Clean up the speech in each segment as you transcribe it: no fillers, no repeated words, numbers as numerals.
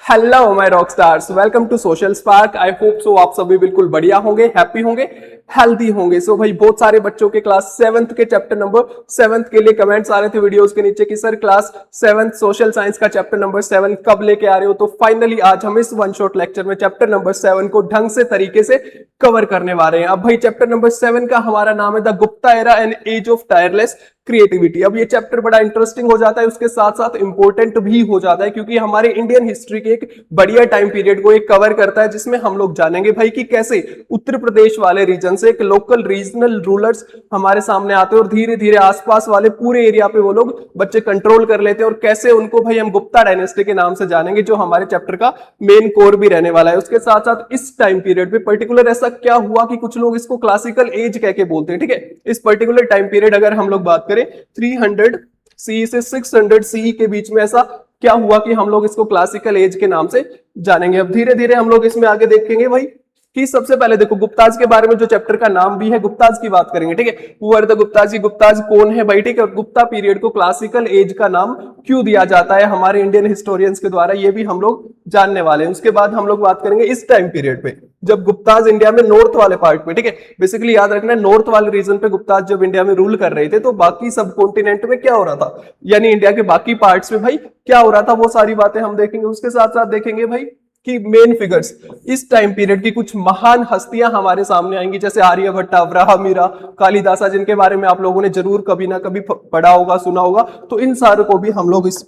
Hello my rock stars, welcome to Social Spark. I hope so आप सभी बिल्कुल बढ़िया होंगे, हैप्पी होंगे, हेल्दी होंगे। सो भाई बहुत सारे बच्चों के क्लास 7th के चैप्टर नंबर 7th के लिए कमेंट्स आ रहे थे वीडियोस के नीचे कि sir class 7th social science का चैप्टर नंबर 7 कब लेके आ रहे हो। तो फाइनली आज हम इस वन शॉट लेक्चर में चैप्टर नंबर 7 को ढंग से तरीके से कवर करने वाले हैं। अब भाई चैप्टर नंबर 7 का हमारा नाम है the Gupta era and age of tireless creativity. अब ये चैप्टर बड़ा इंटरेस्टिंग हो जाता है, उसके साथ साथ इंपॉर्टेंट भी हो जाता है क्योंकि हमारे इंडियन हिस्ट्री के एक बढ़िया टाइम पीरियड को एक कवर करता है, जिसमें हम लोग जानेंगे भाई कि कैसे उत्तर प्रदेश वाले रीजन से एक लोकल रीजनल रूलर्स हमारे सामने आते हैं और धीरे धीरे आसपास वाले पूरे एरिया पे वो लोग बच्चे कंट्रोल कर लेते हैं और कैसे उनको भाई हम गुप्ता डायनेस्टी के नाम से जानेंगे, जो हमारे चैप्टर का मेन कोर भी रहने वाला है। उसके साथ साथ इस टाइम पीरियड पे पर्टिकुलर ऐसा क्या हुआ कि कुछ लोग इसको क्लासिकल एज कह के बोलते हैं। ठीक है, इस पर्टिकुलर टाइम पीरियड अगर हम लोग बात करें 300 सी से 600 सी के बीच में ऐसा क्या हुआ कि हम लोग इसको क्लासिकल एज के नाम से जानेंगे। अब धीरे धीरे हम लोग इसमें आगे देखेंगे भाई कि सबसे पहले देखो गुप्ताज के बारे में, जो चैप्टर का नाम भी है गुप्ताज की बात करेंगे। ठीक है, who are the Guptas, Guptas कौन है भाई। ठीक है, और गुप्ता पीरियड को क्लासिकल एज का नाम क्यों दिया जाता है हमारे इंडियन हिस्टोरियंस के द्वारा, ये भी हम लोग जानने वाले हैं। उसके बाद हम लोग बात करेंगे इस टाइम पीरियड पे जब गुप्ताज इंडिया में नॉर्थ वाले पार्ट में, ठीक है, बेसिकली याद रखना है नॉर्थ वाले रीजन पे गुप्ताज जब इंडिया में रूल कर रहे थे तो बाकी सब कॉन्टिनेंट में क्या हो रहा था, यानी इंडिया के बाकी पार्ट्स में भाई क्या हो रहा था, वो सारी बातें हम देखेंगे। उसके साथ साथ देखेंगे भाई कि मेन फिगर्स इस टाइम पीरियड की कुछ महान हस्तियां हमारे सामने आएंगी, जैसे आर्यभट्ट, अब्राहमीरा, कालिदासा, जिनके बारे में आप लोगों ने जरूर कभी ना कभी पढ़ा होगा, सुना होगा। तो इन सारों को भी हम लोग इस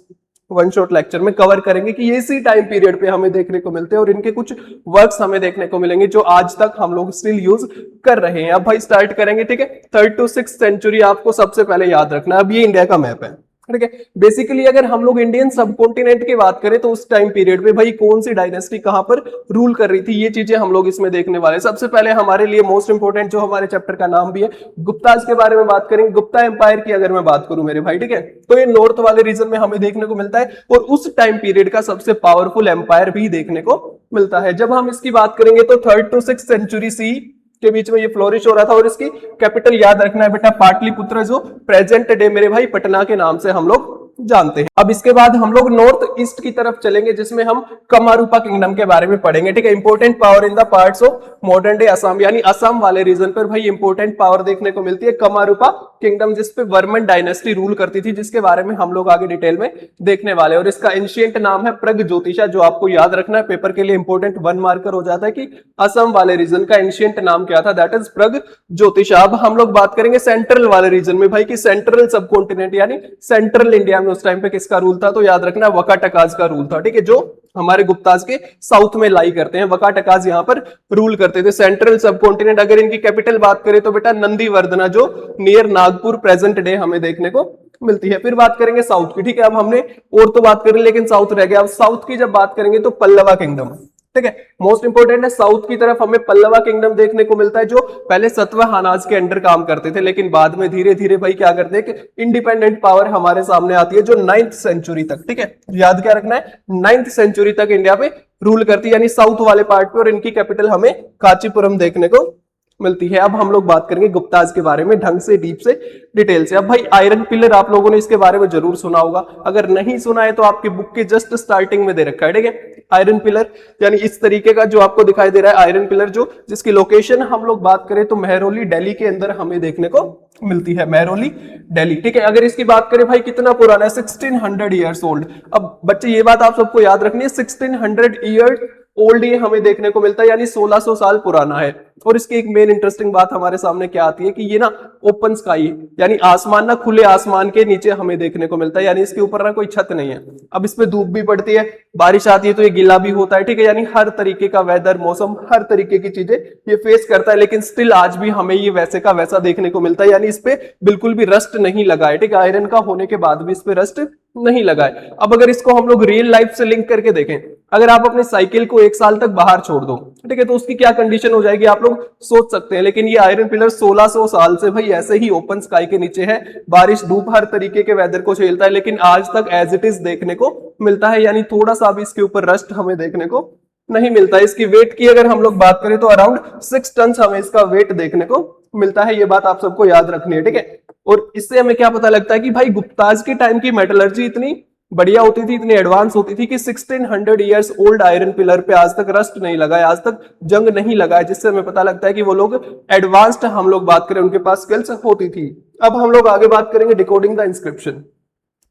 वन शॉट लेक्चर में कवर करेंगे कि ये इसी टाइम पीरियड पे हमें देखने को मिलते हैं और इनके कुछ वर्क्स हमें देखने को मिलेंगे जो आज तक हम लोग स्टिल यूज कर रहे हैं। अब भाई स्टार्ट करेंगे। ठीक है, 3rd to 6th सेंचुरी आपको सबसे पहले याद रखना है। अब ये इंडिया का मैप है। ठीक है, बेसिकली अगर हम लोग इंडियन सब कॉन्टिनेंट की बात करें तो उस टाइम पीरियड में भाई कौन सी डायनेस्टी कहां पर रूल कर रही थी, ये चीजें हम लोग इसमें देखने वाले हैं। सबसे पहले हमारे लिए मोस्ट इंपोर्टेंट जो हमारे चैप्टर का नाम भी है गुप्ताज के बारे में बात करेंगे। गुप्ता एम्पायर की अगर मैं बात करूं मेरे भाई, ठीक है, तो ये नॉर्थ वाले रीजन में हमें देखने को मिलता है और उस टाइम पीरियड का सबसे पावरफुल एम्पायर भी देखने को मिलता है। जब हम इसकी बात करेंगे तो 3rd to 6th century C के बीच में ये फ्लोरिश हो रहा था और इसकी कैपिटल याद रखना है बेटा पाटलिपुत्र, जो प्रेजेंट डे मेरे भाई पटना के नाम से हम लोग जानते हैं। अब इसके बाद हम लोग नॉर्थ ईस्ट की तरफ चलेंगे जिसमें हम कमारूपा किंगडम के बारे में पढ़ेंगे। ठीक है, important power in the parts of modern day Assam, यानी असम वाले रीजन पर भाई इंपोर्टेंट पावर देखने को मिलती है कमारूपा किंगडम, जिसपे वर्मन डायनेस्टी रूल करती थी, जिसके बारे में हम लोग आगे डिटेल में देखने वाले हैं। और इसका एंशिएंट नाम है प्रगज्योतिषा, जो आपको याद रखना है, पेपर के लिए इंपोर्टेंट 1 मार्कर हो जाता है कि असम वाले रीजन का एंशिएंट नाम क्या था, दैट इज प्रगज्योतिषा। अब हम लोग बात करेंगे सेंट्रल वाले रीजन में भाई कि सेंट्रल सब कॉन्टिनेंट यानी सेंट्रल इंडिया में उस टाइम पे किसका रूल था, तो याद रखना वकाटकाज का रूल था। ठीक है, जो हमारे गुप्ताज के साउथ में लाई करते हैं, वकाटकाज यहां पर रूल करते थे सेंट्रल सब कॉन्टिनेंट। अगर इनकी कैपिटल बात करें तो बेटा नंदीवर्धना, जो नियर नागपुर प्रेजेंट डे हमें देखने को मिलती है। फिर बात करेंगे साउथ की। ठीक है, अब हमने और तो बात करी लेकिन साउथ रह गया। अब साउथ की जब बात करेंगे तो पल्लवा किंगडम, ठीक है, मोस्ट इंपोर्टेंट है। साउथ की तरफ हमें पल्लवा किंगडम देखने को मिलता है, जो पहले सतवाहनाज के अंडर काम करते थे, लेकिन बाद में धीरे धीरे भाई क्या करते हैं कि इंडिपेंडेंट पावर हमारे सामने आती है, जो 9th सेंचुरी तक, ठीक है, याद क्या रखना है, 9th सेंचुरी तक इंडिया पे रूल करती है, यानी साउथ वाले पार्ट पे, और इनकी कैपिटल हमें कांचीपुरम देखने को मिलती है। अब हम लोग बात करेंगे गुप्ताज के बारे में ढंग से, डीप से, डिटेल से। अब भाई आयरन पिलर आप लोगों ने इसके बारे में जरूर सुना होगा, अगर नहीं सुना है तो आपकी बुक के जस्ट स्टार्टिंग में दे रखा है। ठीक है, आयरन पिलर यानी इस तरीके का जो आपको दिखाई दे रहा है आयरन पिलर, जो जिसकी लोकेशन हम लोग बात करें तो मेहरौली दिल्ली के अंदर हमें देखने को मिलती है, मेहरौली दिल्ली। ठीक है, अगर इसकी बात करें भाई कितना पुराना है, 1600 ईयर्स ओल्ड। अब बच्चे ये बात आप सबको याद रखनी है, 1600 ईयर्स ओल्ड ये हमें देखने को मिलता है, यानी 1600 साल पुराना है। और इसकी एक मेन इंटरेस्टिंग बात हमारे सामने क्या आती है कि ये ना ओपन स्काई यानी आसमान ना खुले आसमान के नीचे हमें देखने को मिलता है, यानी इसके ऊपर ना कोई छत नहीं है। अब इस पे धूप भी पड़ती है, बारिश आती है तो ये गीला भी होता है। ठीक है, यानी हर तरीके का वेदर, मौसम, हर तरीके की चीजें ये फेस करता है, लेकिन स्टिल आज भी हमें ये वैसे का वैसा देखने को मिलता है, यानी इस पे बिल्कुल भी रस्ट नहीं लगा है। ठीक है, आयरन का होने के बाद भी इस पे रस्ट नहीं लगा है। अब अगर इसको हम लोग रियल लाइफ से लिंक करके देखें, अगर आप अपनी साइकिल को 1 साल तक बाहर छोड़ दो, ठीक है, तो उसकी क्या कंडीशन हो जाएगी आप लोग सोच सकते हैं। लेकिन ये आयरन पिलर 1600 साल से भाई ऐसे ही ओपन स्काई के नीचे है, बारिश, धूप, हर तरीके के वेदर को झेलता है, लेकिन आज तक एज इट इज देखने को मिलता है, यानी थोड़ा सा भी इसके ऊपर रस्ट हमें देखने को नहीं मिलता है। इसकी वेट की अगर हम लोग बात करें तो अराउंड 6 टन हमें इसका वेट देखने को मिलता है, ये बात आप सबको याद रखनी है। ठीक है, और इससे हमें क्या पता लगता है कि भाई गुप्ताज के टाइम की मेटलर्जी इतनी बढ़िया होती थी, इतनी एडवांस होती थी कि 1600 ईयर्स ओल्ड आयरन पिलर पे आज तक रस्ट नहीं लगा है, आज तक जंग नहीं लगा है, जिससे हमें पता लगता है कि वो लोग एडवांस्ड, हम लोग बात करें उनके पास स्किल्स होती थी। अब हम लोग आगे बात करेंगे डिकोडिंग द इंस्क्रिप्शन।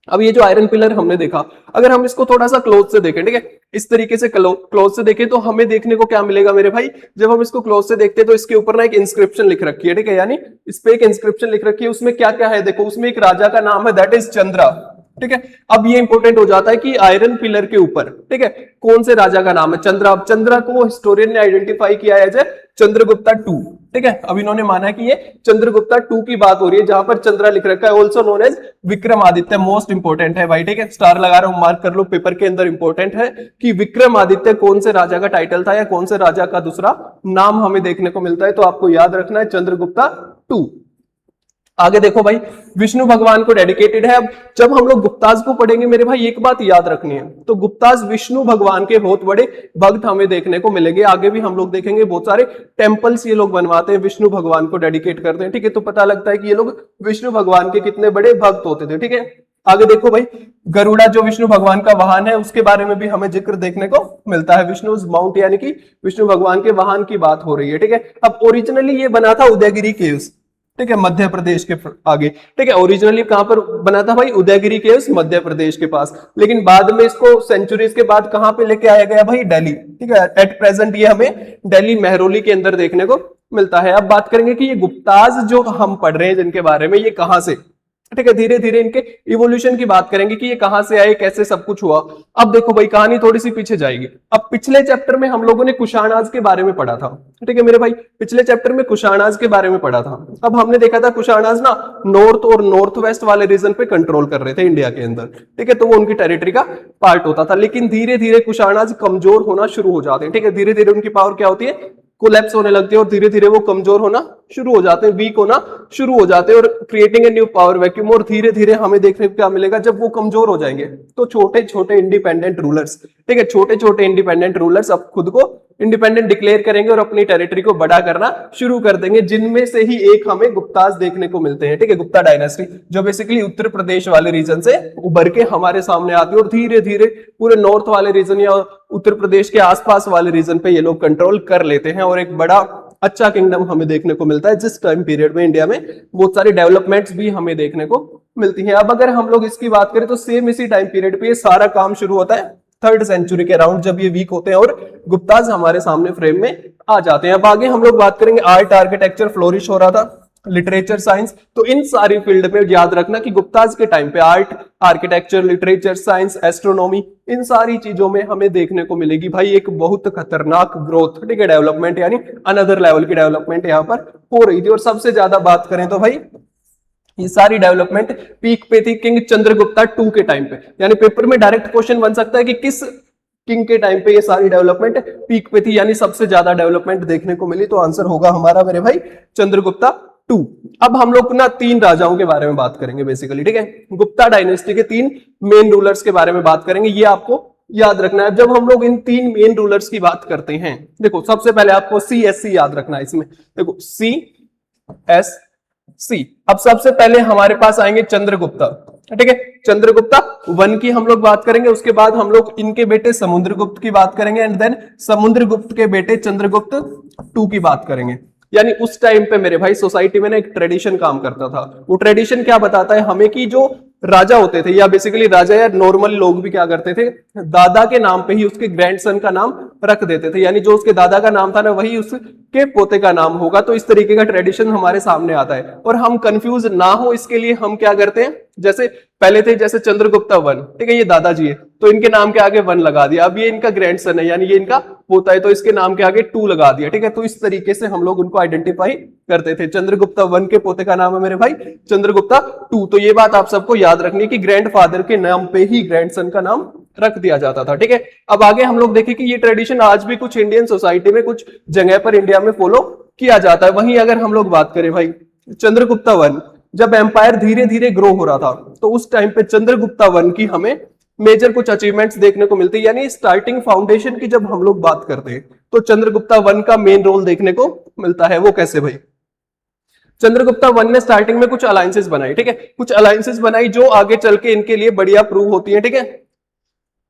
अब ये जो आयरन पिलर हमने देखा, अगर हम इसको थोड़ा सा क्लोज से देखें, ठीक है, इस तरीके से क्लोज से देखें तो हमें देखने को क्या मिलेगा मेरे भाई, जब हम इसको क्लोज से देखते हैं तो इसके ऊपर ना एक इंस्क्रिप्शन लिख रखी है, ठीक है, यानी इस पे एक इंस्क्रिप्शन लिख रखी है। उसमें क्या क्या है देखो, उसमें एक राजा का नाम है, दैट इज चंद्रा, ठीक है। अब ये इंपॉर्टेंट हो जाता है कि आयरन पिलर के ऊपर, ठीक है, कौन से राजा का नाम है, चंद्रा। अब चंद्रा को हिस्टोरियन ने आइडेंटिफाई किया एज ए चंद्रगुप्ता टू, ठीक है। अब इन्होंने माना कि ये चंद्रगुप्ता टू की बात हो रही है, जहां पर चंद्रा लिख रखा है, also known as Vikramaditya. Most important है भाई, ठीक है, स्टार लगा रहा हूं, मार्क कर लो, पेपर के अंदर इंपॉर्टेंट है कि विक्रमादित्य कौन से राजा का टाइटल था या कौन से राजा का दूसरा नाम हमें देखने को मिलता है, तो आपको याद रखना है चंद्रगुप्ता टू। आगे देखो भाई, विष्णु भगवान को डेडिकेटेड है। अब जब हम लोग गुप्ताज को पढ़ेंगे मेरे भाई, एक बात याद रखनी है, तो गुप्ताज विष्णु भगवान के बहुत बड़े भक्त हमें देखने को मिलेंगे। आगे भी हम लोग देखेंगे बहुत सारे टेम्पल्स ये लोग बनवाते हैं, विष्णु भगवान को डेडिकेट करते हैं, ठीक है। तो पता लगता है कि ये लोग विष्णु भगवान के कितने बड़े भक्त होते थे, ठीक है। आगे देखो भाई, गरुड़ा जो विष्णु भगवान का वाहन है, उसके बारे में भी हमें जिक्र देखने को मिलता है। विष्णु माउंट, यानी कि विष्णु भगवान के वाहन की बात हो रही है, ठीक है। अब ओरिजिनली ये बना था उदयगिरी केव्स, ठीक है, मध्य प्रदेश के आगे, ठीक है। ओरिजिनली कहां पर बना था भाई, उदयगिरी केव्स मध्य प्रदेश के पास, लेकिन बाद में इसको सेंचुरीज के बाद कहां पे लेके आया गया भाई, दिल्ली, ठीक है। एट प्रेजेंट ये हमें दिल्ली मेहरौली के अंदर देखने को मिलता है। अब बात करेंगे कि ये गुप्ताज जो हम पढ़ रहे हैं जिनके बारे में, ये कहां से, ठीक है, धीरे धीरे इनके इवोल्यूशन की बात करेंगे कि ये कहां से आए, कैसे सब कुछ हुआ। अब देखो भाई, कहानी थोड़ी सी पीछे जाएगी। अब पिछले चैप्टर में हम लोगों ने कुशाणाज के बारे में पढ़ा था, ठीक है मेरे भाई, पिछले चैप्टर में कुशाणाज के बारे में पढ़ा था। अब हमने देखा था कुशाणाज ना नॉर्थ और नॉर्थ वेस्ट वाले रीजन पे कंट्रोल कर रहे थे इंडिया के अंदर, ठीक है, तो वो उनकी टेरिटरी का पार्ट होता था। लेकिन धीरे धीरे कुशाणाज कमजोर होना शुरू हो जाते हैं, ठीक है, धीरे धीरे उनकी पावर क्या होती है, कोलैप्स होने लगती है, और धीरे धीरे वो कमजोर होना शुरू हो जाते हैं, वीक होना शुरू हो जाते हैं, और creating a new power vacuum. और धीरे धीरे हमें देखने को क्या मिलेगा, जब वो कमजोर हो जाएंगे तो छोटे छोटे इंडिपेंडेंट रूलर्स, ठीक है, छोटे छोटे इंडिपेंडेंट रूलर्स अब खुद को इंडिपेंडेंट डिक्लेयर करेंगे और अपनी टेरिटरी को बड़ा करना शुरू कर देंगे, जिनमें से ही एक हमें गुप्ताज देखने को मिलते हैं, ठीक है, गुप्ता डायनेस्टी, जो बेसिकली उत्तर प्रदेश वाले रीजन से उभर के हमारे सामने आती है, और धीरे धीरे पूरे नॉर्थ वाले रीजन या उत्तर प्रदेश के आसपास वाले रीजन पे ये लोग कंट्रोल कर लेते हैं, और एक बड़ा अच्छा किंगडम हमें देखने को मिलता है, जिस टाइम पीरियड में इंडिया में बहुत सारी डेवलपमेंट्स भी हमें देखने को मिलती हैं। अब अगर हम लोग इसकी बात करें तो सेम इसी टाइम पीरियड पे ये सारा काम शुरू होता है 3rd सेंचुरी के अराउंड, जब ये वीक होते हैं और गुप्ताज हमारे सामने फ्रेम में आ जाते हैं। अब आगे हम लोग बात करेंगे, आर्ट आर्किटेक्चर फ्लोरिश हो रहा था, लिटरेचर साइंस, तो इन सारी फील्ड में याद रखना कि गुप्ताज के टाइम पे art architecture literature science astronomy, इन सारी चीजों में हमें देखने को मिलेगी भाई एक बहुत खतरनाक ग्रोथ, ठीक है, डेवलपमेंट, यानी अनदर लेवल की डेवलपमेंट यहाँ पर हो रही थी। और सबसे ज्यादा बात करें तो भाई ये सारी डेवलपमेंट पीक पे थी किंग चंद्रगुप्ता टू के टाइम पे, यानी पेपर में डायरेक्ट क्वेश्चन बन सकता है कि किस किंग के टाइम पे ये सारी डेवलपमेंट पीक पे थी, यानी सबसे ज्यादा डेवलपमेंट देखने को मिली, तो आंसर होगा हमारा मेरे भाई चंद्रगुप्ता टू। अब हम लोग ना 3 राजाओं के बारे में बात करेंगे बेसिकली, ठीक है, गुप्ता डायनेस्टी के 3 मेन रूलर्स के बारे में बात करेंगे, ये आपको याद रखना है। जब हम लोग इन 3 मेन रूलर्स की बात करते हैं, देखो सबसे पहले आपको CSC याद रखना है, इसमें देखो CSC। अब सबसे पहले हमारे पास आएंगे चंद्रगुप्ता, ठीक है, चंद्रगुप्ता 1 की हम लोग बात करेंगे, उसके बाद हम लोग इनके बेटे समुद्रगुप्त की बात करेंगे, एंड देन समुद्रगुप्त के बेटे चंद्रगुप्त 2 की बात करेंगे। यानी उस टाइम पे मेरे भाई सोसाइटी में ना एक ट्रेडिशन काम करता था। वो ट्रेडिशन क्या बताता है हमें कि जो राजा होते थे, या बेसिकली राजा या नॉर्मल लोग भी क्या करते थे, दादा के नाम पे ही उसके ग्रैंडसन का नाम रख देते थे, यानी जो उसके दादा का नाम था ना वही उसके पोते का नाम होगा। तो इस तरीके का ट्रेडिशन हमारे सामने आता है, और हम कंफ्यूज ना हो इसके लिए हम क्या करते हैं, जैसे पहले थे जैसे चंद्रगुप्ता 1, ठीक है, ये दादाजी है तो इनके नाम के आगे 1 लगा दिया, अब ये इनका ग्रैंडसन है यानी ये इनका पोता है तो इसके नाम के आगे 2 लगा दिया, ठीक है। तो इस तरीके से हम लोग उनको आइडेंटिफाई करते थे। चंद्रगुप्ता 1 के पोते का नाम है मेरे भाई चंद्रगुप्ता 2, तो ये बात आप सबको याद रखनी है कि ग्रैंडफादर के नाम पे ही ग्रैंडसन का नाम रख दिया जाता था, ठीक है। अब आगे हम लोग देखें कि ये ट्रेडिशन आज भी कुछ इंडियन सोसाइटी में कुछ जगह पर इंडिया में फॉलो किया जाता है। वहीं अगर हम लोग बात करें भाई चंद्रगुप्ता 1, जब एम्पायर धीरे धीरे ग्रो हो रहा था तो उस टाइम पे चंद्रगुप्ता 1 की हमें मेजर कुछ अचीवमेंट्स देखने को मिलती है, यानी स्टार्टिंग फाउंडेशन की जब हम लोग बात करते हैं तो चंद्रगुप्ता 1 का मेन रोल देखने को मिलता है। वो कैसे भाई, चंद्रगुप्ता वन ने स्टार्टिंग में कुछ अलायंसेस बनाई, ठीक है, कुछ अलायंसेस बनाई जो आगे चल के इनके लिए बढ़िया प्रूव होती है, ठीक है,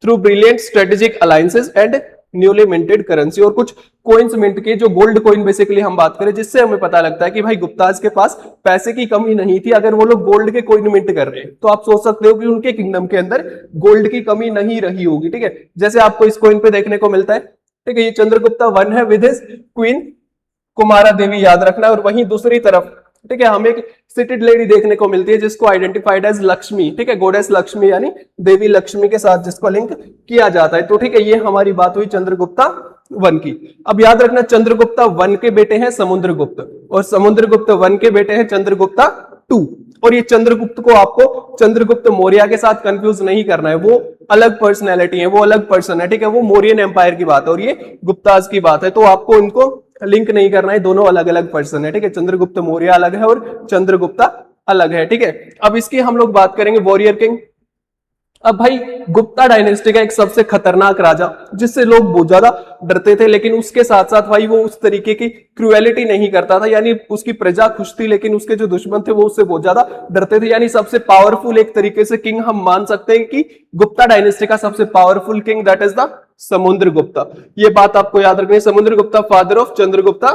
through brilliant strategic alliances and newly minted currency, और कुछ कोइंस मिंट के, जो गोल्ड कोइन बेसिकली हम बात करें, जिससे हमें पता लगता है कि भाई गुप्ताज के पास पैसे की कमी नहीं थी। अगर वो लोग गोल्ड के कोइन मिंट कर रहे हैं तो आप सोच सकते हो कि उनके किंगडम के अंदर गोल्ड की कमी नहीं रही होगी, ठीक है, जैसे आपको इस कोइन पे देखने को मिलता है, ठीक है, ये चंद्रगुप्ता वन है विद हिज क्वीन कुमारा देवी, याद रखना। और वहीं दूसरी तरफ, ठीक है, हमें एक सिटेड लेडी देखने को मिलती है जिसको आइडेंटिफाइड एज लक्ष्मी, ठीक है, गॉडेस लक्ष्मी यानी देवी लक्ष्मी के साथ जिसको लिंक किया जाता है। तो ठीक है, ये हमारी बात हुई चंद्रगुप्ता वन की। अब याद रखना चंद्रगुप्ता वन के बेटे हैं समुद्रगुप्त, और समुद्रगुप्त वन के बेटे हैं चंद्रगुप्ता टू। और ये चंद्रगुप्त को आपको चंद्रगुप्त मौर्य के साथ कंफ्यूज नहीं करना है, वो अलग पर्सनैलिटी है, वो अलग पर्सन है, ठीक है, वो मौर्यन एम्पायर की बात है और ये गुप्ताज की बात है, तो आपको इनको लिंक नहीं करना है, दोनों अलग अलग पर्सन है, ठीक है, चंद्रगुप्त मौर्य अलग है और चंद्रगुप्ता अलग है, ठीक है। अब इसकी हम लोग बात करेंगे वॉरियर किंग। अब भाई गुप्ता डायनेस्टी का एक सबसे खतरनाक राजा जिससे लोग बहुत ज्यादा डरते थे, लेकिन उसके साथ साथ भाई वो उस तरीके की क्रुएलिटी नहीं करता था, यानी उसकी प्रजा खुश थी लेकिन उसके जो दुश्मन थे वो उससे बहुत ज्यादा डरते थे। यानी सबसे पावरफुल एक तरीके से किंग हम मान सकते हैं कि गुप्ता डायनेस्टी का सबसे powerful king that is the Samudragupta. ये बात आपको याद रखनी है। Samudragupta father of Chandragupta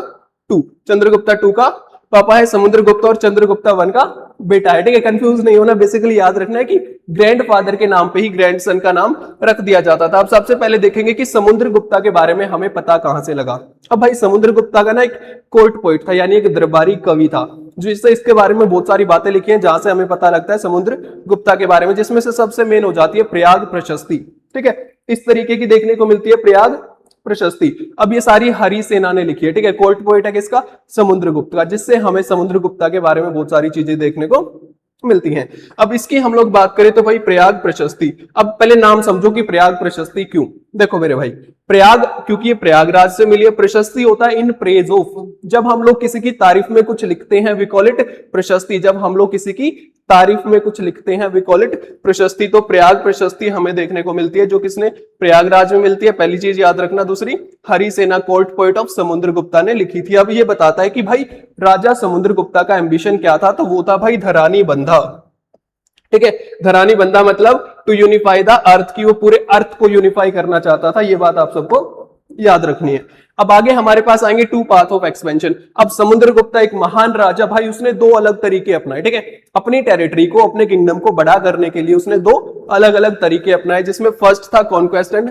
two, Chandragupta two का पापा है समुद्रगुप्ता और चंद्रगुप्ता वन का बेटा है, ठीक है, कंफ्यूज नहीं होना। बेसिकली याद रखना है कि ग्रैंडफादर के नाम पे ही ग्रैंडसन का नाम रख दिया जाता था। अब सबसे पहले देखेंगे कि समुद्रगुप्ता के बारे में हमें पता कहां से लगा। अब भाई समुद्रगुप्ता का ना एक कोर्ट पोइट था, यानी एक दरबारी कवि था, जिससे इसके बारे में बहुत सारी बातें लिखी हैं जहां से हमें पता लगता है समुद्रगुप्ता के बारे में, जिसमें से सबसे मेन हो जाती है प्रयाग प्रशस्ति, ठीक है, इस तरीके की देखने को मिलती है प्रयाग प्रशस्ति। अब ये सारी हरि सेना ने लिखी है, ठीक है, कोर्ट पोएट है किसका, समुद्रगुप्त का, जिससे हमें समुद्रगुप्ता के बारे में बहुत सारी चीजें देखने को मिलती हैं। अब इसकी हम लोग बात करें तो भाई प्रयाग प्रशस्ति। अब पहले नाम समझो कि प्रयाग प्रशस्ति क्यों। देखो मेरे भाई, प्रयाग क्योंकि ये प्रयागराज से मिली है, प्रशस्ति होता है इन प्रेज ऑफ, जब हम लोग किसी की तारीफ में कुछ लिखते हैं वी कॉल इट प्रशस्ति, जब हम लोग किसी की तारीफ में कुछ लिखते हैं वी कॉल इट प्रशस्ति। तो प्रयाग प्रशस्ति हमें देखने को मिलती है जो किसने, प्रयागराज में मिलती है, पहली चीज याद रखना। दूसरी, Harisena court poet of Samudragupta ने लिखी थी। अब ये बताता है कि भाई राजा समुद्रगुप्ता का एम्बिशन क्या था, तो वो था भाई धरानी बंधा, ठीक है, धरानी बंधा मतलब टू यूनिफाई द अर्थ, की वो पूरे अर्थ को यूनिफाई करना चाहता था। ये बात आप सबको याद रखनी है। अब आगे हमारे पास आएंगे टू पाथ ऑफ एक्सपेंशन। अब समुद्रगुप्ता एक महान राजा, भाई उसने दो अलग तरीके अपनाए, ठीक है, अपनी टेरिटरी को, अपने किंगडम को बड़ा करने के लिए उसने दो अलग अलग तरीके अपनाए, जिसमें फर्स्ट था कॉन्क्वेस्ट एंड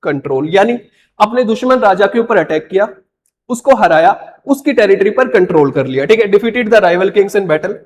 कंट्रोल, यानी अपने दुश्मन राजा के ऊपर अटैक किया, उसको हराया, उसकी टेरिटरी पर कंट्रोल कर लिया, ठीक है, defeated the rival kings in battle,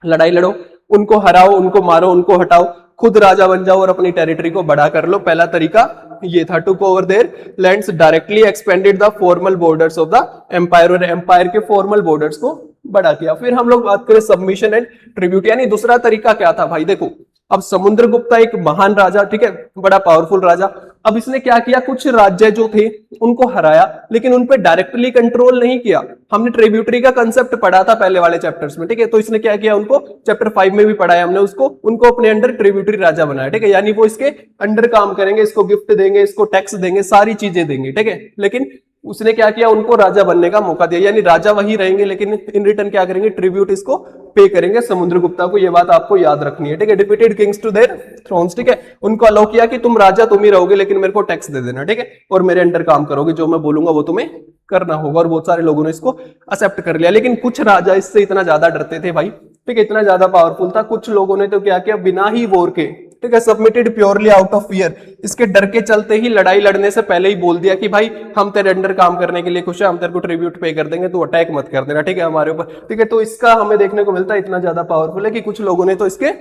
लड़ाई लड़ो, उनको हराओ, उनको मारो, उनको हटाओ, खुद राजा बन जाओ और अपनी टेरिटरी को बड़ा कर लो। पहला तरीका ये था। Took over their lands directly expanded the formal borders of the empire, और एम्पायर के फॉर्मल बॉर्डर्स को बड़ा किया। फिर हम लोग बात करें सबमिशन एंड ट्रिब्यूट, यानी दूसरा तरीका क्या था भाई। देखो अब समुद्रगुप्ता एक महान राजा, ठीक है, बड़ा पावरफुल राजा, अब इसने क्या किया, कुछ राज्य जो थे उनको हराया, लेकिन उन पे डायरेक्टली कंट्रोल नहीं किया। हमने ट्रिब्यूटरी का कंसेप्ट पढ़ा था पहले वाले चैप्टर्स में, ठीक है, तो इसने क्या किया, उनको चैप्टर 5 में भी पढ़ाया हमने, उनको अपने अंडर ट्रिब्यूटरी राजा बनाया, ठीक है, यानी वो इसके अंडर काम करेंगे, इसको गिफ्ट देंगे, इसको टैक्स देंगे, सारी चीजें देंगे, ठीक है, लेकिन उसने क्या किया, उनको राजा बनने का मौका दिया, यानी राजा वही रहेंगे लेकिन इन रिटर्न क्या करेंगे, ट्रिब्यूट इसको पे करेंगे समुद्रगुप्ता को। ये बात आपको याद रखनी है, ठीक है, deputed kings to their thrones, ठीक है, उनको अलाउ किया कि तुम राजा तुम ही रहोगे लेकिन मेरे को टैक्स दे देना, ठीक है, और मेरे अंडर काम करोगे, जो मैं बोलूंगा वो तुम्हें करना होगा। और बहुत सारे लोगों ने इसको एक्सेप्ट कर लिया, लेकिन कुछ राजा इससे इतना ज्यादा डरते थे भाई, ठीक है, इतना ज्यादा पावरफुल था, कुछ लोगों ने तो क्या किया, बिना ही वॉर के, ठीक है, submitted purely out of fear, इसके डर के चलते ही लड़ाई लड़ने से पहले ही बोल दिया कि भाई हम तेरे अंडर काम करने के लिए खुश है, हम तेरे को ट्रिब्यूट पे कर देंगे, तू अटैक मत कर देना, ठीक है, हमारे ऊपर, ठीक है। तो इसका हमें देखने को मिलता है इतना ज्यादा पावरफुल है कि कुछ लोगों ने तो इसके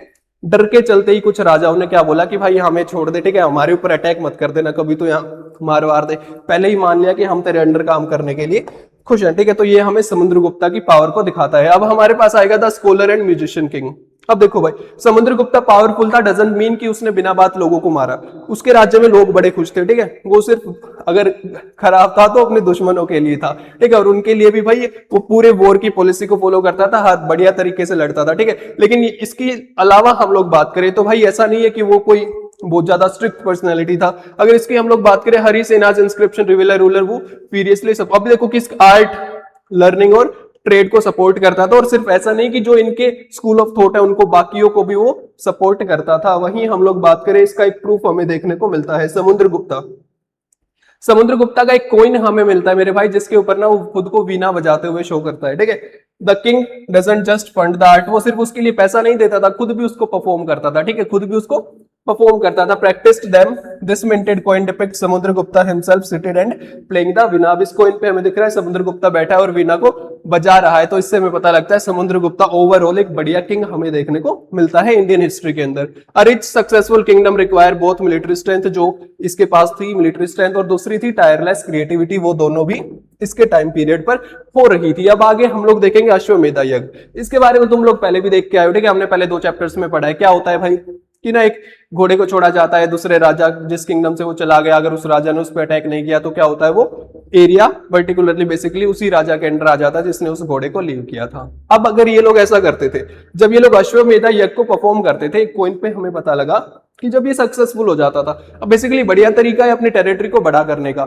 डर के चलते ही, कुछ राजाओं ने क्या बोला कि भाई हमें छोड़ दे, ठीक है, हमारे ऊपर अटैक मत कर देना कभी, तो यहाँ मार वार दे, पहले ही मान लिया कि हम तेरे अंडर काम करने के लिए खुश हैं, ठीक है। तो ये हमें समुद्रगुप्ता की पावर को दिखाता है। अब हमारे पास आएगा the scholar and musician king. अब देखो भाई, समुद्रगुप्ता पावरफुल था डजंट मीन कि उसने बिना बात लोगों को मारा, उसके राज्य में लोग बड़े खुश थे, ठीक है, वो सिर्फ अगर खराब था तो अपने दुश्मनों के लिए था, ठीक है, और उनके लिए भी भाई वो पूरे वॉर की पॉलिसी को फॉलो करता था, हर बढ़िया तरीके से लड़ता था, ठीक है। लेकिन इसके अलावा हम लोग बात करें तो भाई ऐसा नहीं है कि वो कोई बहुत ज्यादा स्ट्रिक्ट पर्सनैलिटी था। अगर इसकी हम लोग बात करें, हरी सेनाज इंस्क्रिप्शन रिवीलर रूलर वो फीरियसली सब, अब देखो किस आर्ट लर्निंग और ट्रेड को सपोर्ट करता था। और सिर्फ ऐसा नहीं कि जो इनके स्कूल ऑफ थॉट है उनको, बाकियों को भी वो सपोर्ट करता था। वहीं हम लोग बात करें, इसका एक प्रूफ हमें देखने को मिलता है समुद्रगुप्ता। समुद्रगुप्ता का एक कॉइन हमें मिलता है मेरे भाई, जिसके ऊपर ना वो खुद को वीणा बजाते हुए शो करता है, ठीक है। The king doesn't just fund the art, वो सिर्फ उसके लिए पैसा नहीं देता था, खुद भी उसको परफॉर्म करता था, ठीक है, खुद भी उसको परफॉर्म करता था। Practised them, this minted coin depict Samudragupta himself seated and playing the veena. अब इस कॉइन पे हमें दिख रहा है समुद्रगुप्ता बैठा है और वीणा को बजा रहा है, तो इससे हमें पता लगता है समुद्रगुप्ता ओवरऑल एक बढ़िया किंग हमें देखने को मिलता है इंडियन हिस्ट्री के अंदर। A rich successful kingdom require both military strength, जो इसके पास थी मिलिट्री स्ट्रेंथ, और दूसरी थी टायरलेस क्रिएटिविटी, वो दोनों भी इसके टाइम पीरियड पर हो रही थी। अब आगे हम लोग देखेंगे अश्वमेधा यज्ञ। इसके बारे में तुम लोग पहले भी देख के आए हो, ठीक है, हमने पहले 2 चैप्टर्स में पढ़ा है। क्या होता है भाई कि ना, एक घोड़े को छोड़ा जाता है, दूसरे राजा जिस किंगडम से वो चला गया, अगर उस राजा ने उस पर अटैक नहीं किया तो क्या होता है, वो एरिया पर्टिकुलरली बेसिकली उसी राजा के अंडर आ जाता है जिसने उस घोड़े को लीव किया था। अब अगर ये लोग ऐसा करते थे, जब ये लोग अश्वमेधा यज्ञ को परफॉर्म करते थे, एक पॉइंट पे हमें पता लगा कि जब ये सक्सेसफुल हो जाता था, अब बेसिकली बढ़िया तरीका है अपनी टेरिटरी को बड़ा करने का,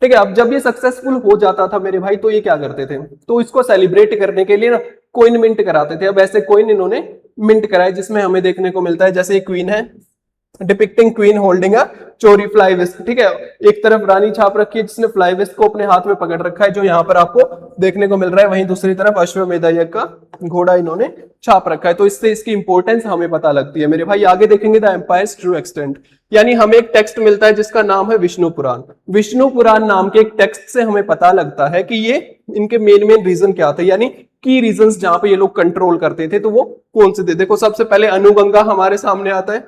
ठीक है। अब जब ये सक्सेसफुल हो जाता था मेरे भाई, तो ये क्या करते थे, तो इसको सेलिब्रेट करने के लिए ना कॉइन मिंट कराते थे। अब ऐसे कॉइन इन्होंने मिंट कराए, जिसमें हमें देखने को मिलता है, जैसे क्वीन है, डिपिक्टिंग क्वीन होल्डिंग अ चोरी फ्लाई विस्क, ठीक है, एक तरफ रानी छाप रखी है जिसने फ्लाई विस्क को अपने हाथ में पकड़ रखा है, जो यहाँ पर आपको देखने को मिल रहा है, वहीं दूसरी तरफ अश्वमेधा यज्ञ का घोड़ा इन्होंने छाप रखा है। तो इससे इसकी इंपॉर्टेंस हमें पता लगती है मेरे भाई। आगे देखेंगे द एम्पायर्स ट्रू एक्सटेंट, यानी हमें एक टेक्स्ट मिलता है जिसका नाम है विष्णु पुराण। विष्णु पुराण नाम के एक टेक्स्ट से हमें पता लगता है कि ये इनके मेन रीजन क्या थे, यानी की रीजंस जहां पे ये लोग कंट्रोल करते थे, तो वो कौन से थे। देखो सबसे पहले अनुगंगा हमारे सामने आता है,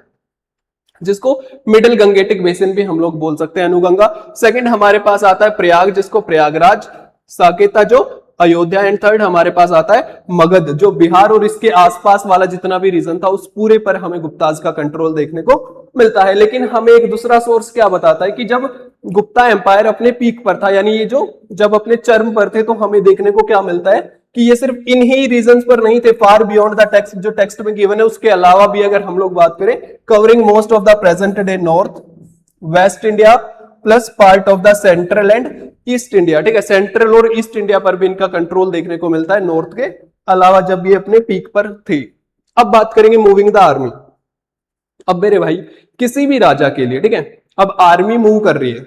जिसको मिडिल गंगेटिक बेसिन भी हम लोग बोल सकते हैं, अनुगंगा। सेकंड हमारे पास आता है प्रयाग, जिसको प्रयागराज, साकेता जो अयोध्या, एंड थर्ड हमारे पास आता है मगध, जो बिहार और इसके आसपास वाला जितना भी रीजन था उस पूरे पर हमें गुप्ताज का कंट्रोल देखने को मिलता है। लेकिन हमें एक दूसरा सोर्स क्या बताता है कि जब गुप्ता एम्पायर अपने पीक पर था, यानी ये जो जब अपने चरम पर थे, तो हमें देखने को क्या मिलता है कि ये सिर्फ इन ही रीजंस पर नहीं थे, फार बियॉन्ड द टेक्स्ट, जो टेक्स्ट में गिवन है उसके अलावा भी अगर हम लोग बात करें, covering most of the present day north west India plus part of the central and east India, ठीक है, सेंट्रल और ईस्ट इंडिया पर भी इनका कंट्रोल देखने को मिलता है, नॉर्थ के अलावा, जब ये अपने पीक पर थी। अब बात करेंगे मूविंग द आर्मी। अब मेरे भाई किसी भी राजा के लिए, ठीक है, अब आर्मी मूव कर रही है,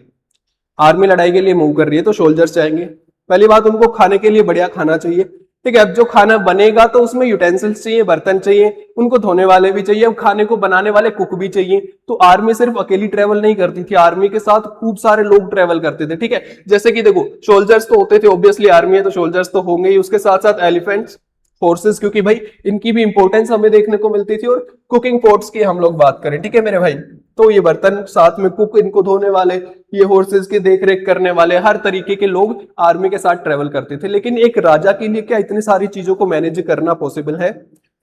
आर्मी लड़ाई के लिए मूव कर रही है, तो सोल्जर्स जाएंगे। पहली बात, उनको खाने के लिए बढ़िया खाना चाहिए, ठीक है। अब जो खाना बनेगा तो उसमें यूटेंसिल्स चाहिए, बर्तन चाहिए, उनको धोने वाले भी चाहिए, अब खाने को बनाने वाले कुक भी चाहिए। तो आर्मी सिर्फ अकेली ट्रेवल नहीं करती थी, आर्मी के साथ खूब सारे लोग ट्रेवल करते थे, ठीक है। जैसे कि देखो सोल्जर्स तो होते थे, ऑब्वियसली आर्मी है तो सोल्जर्स तो होंगे ही, उसके साथ साथ एलिफेंट्स, हॉर्सेस, क्योंकि भाई इनकी भी इंपॉर्टेंस हमें देखने को मिलती थी। और कुकिंग पॉट्स की हम लोग बात करें, ठीक है मेरे भाई, तो ये बर्तन, साथ में कुक इनको धोने वाले, ये हॉर्सेस की देखरेख करने वाले, हर तरीके के लोग आर्मी के साथ ट्रेवल करते थे। लेकिन एक राजा के लिए क्या इतनी सारी चीजों को मैनेज करना पॉसिबल है?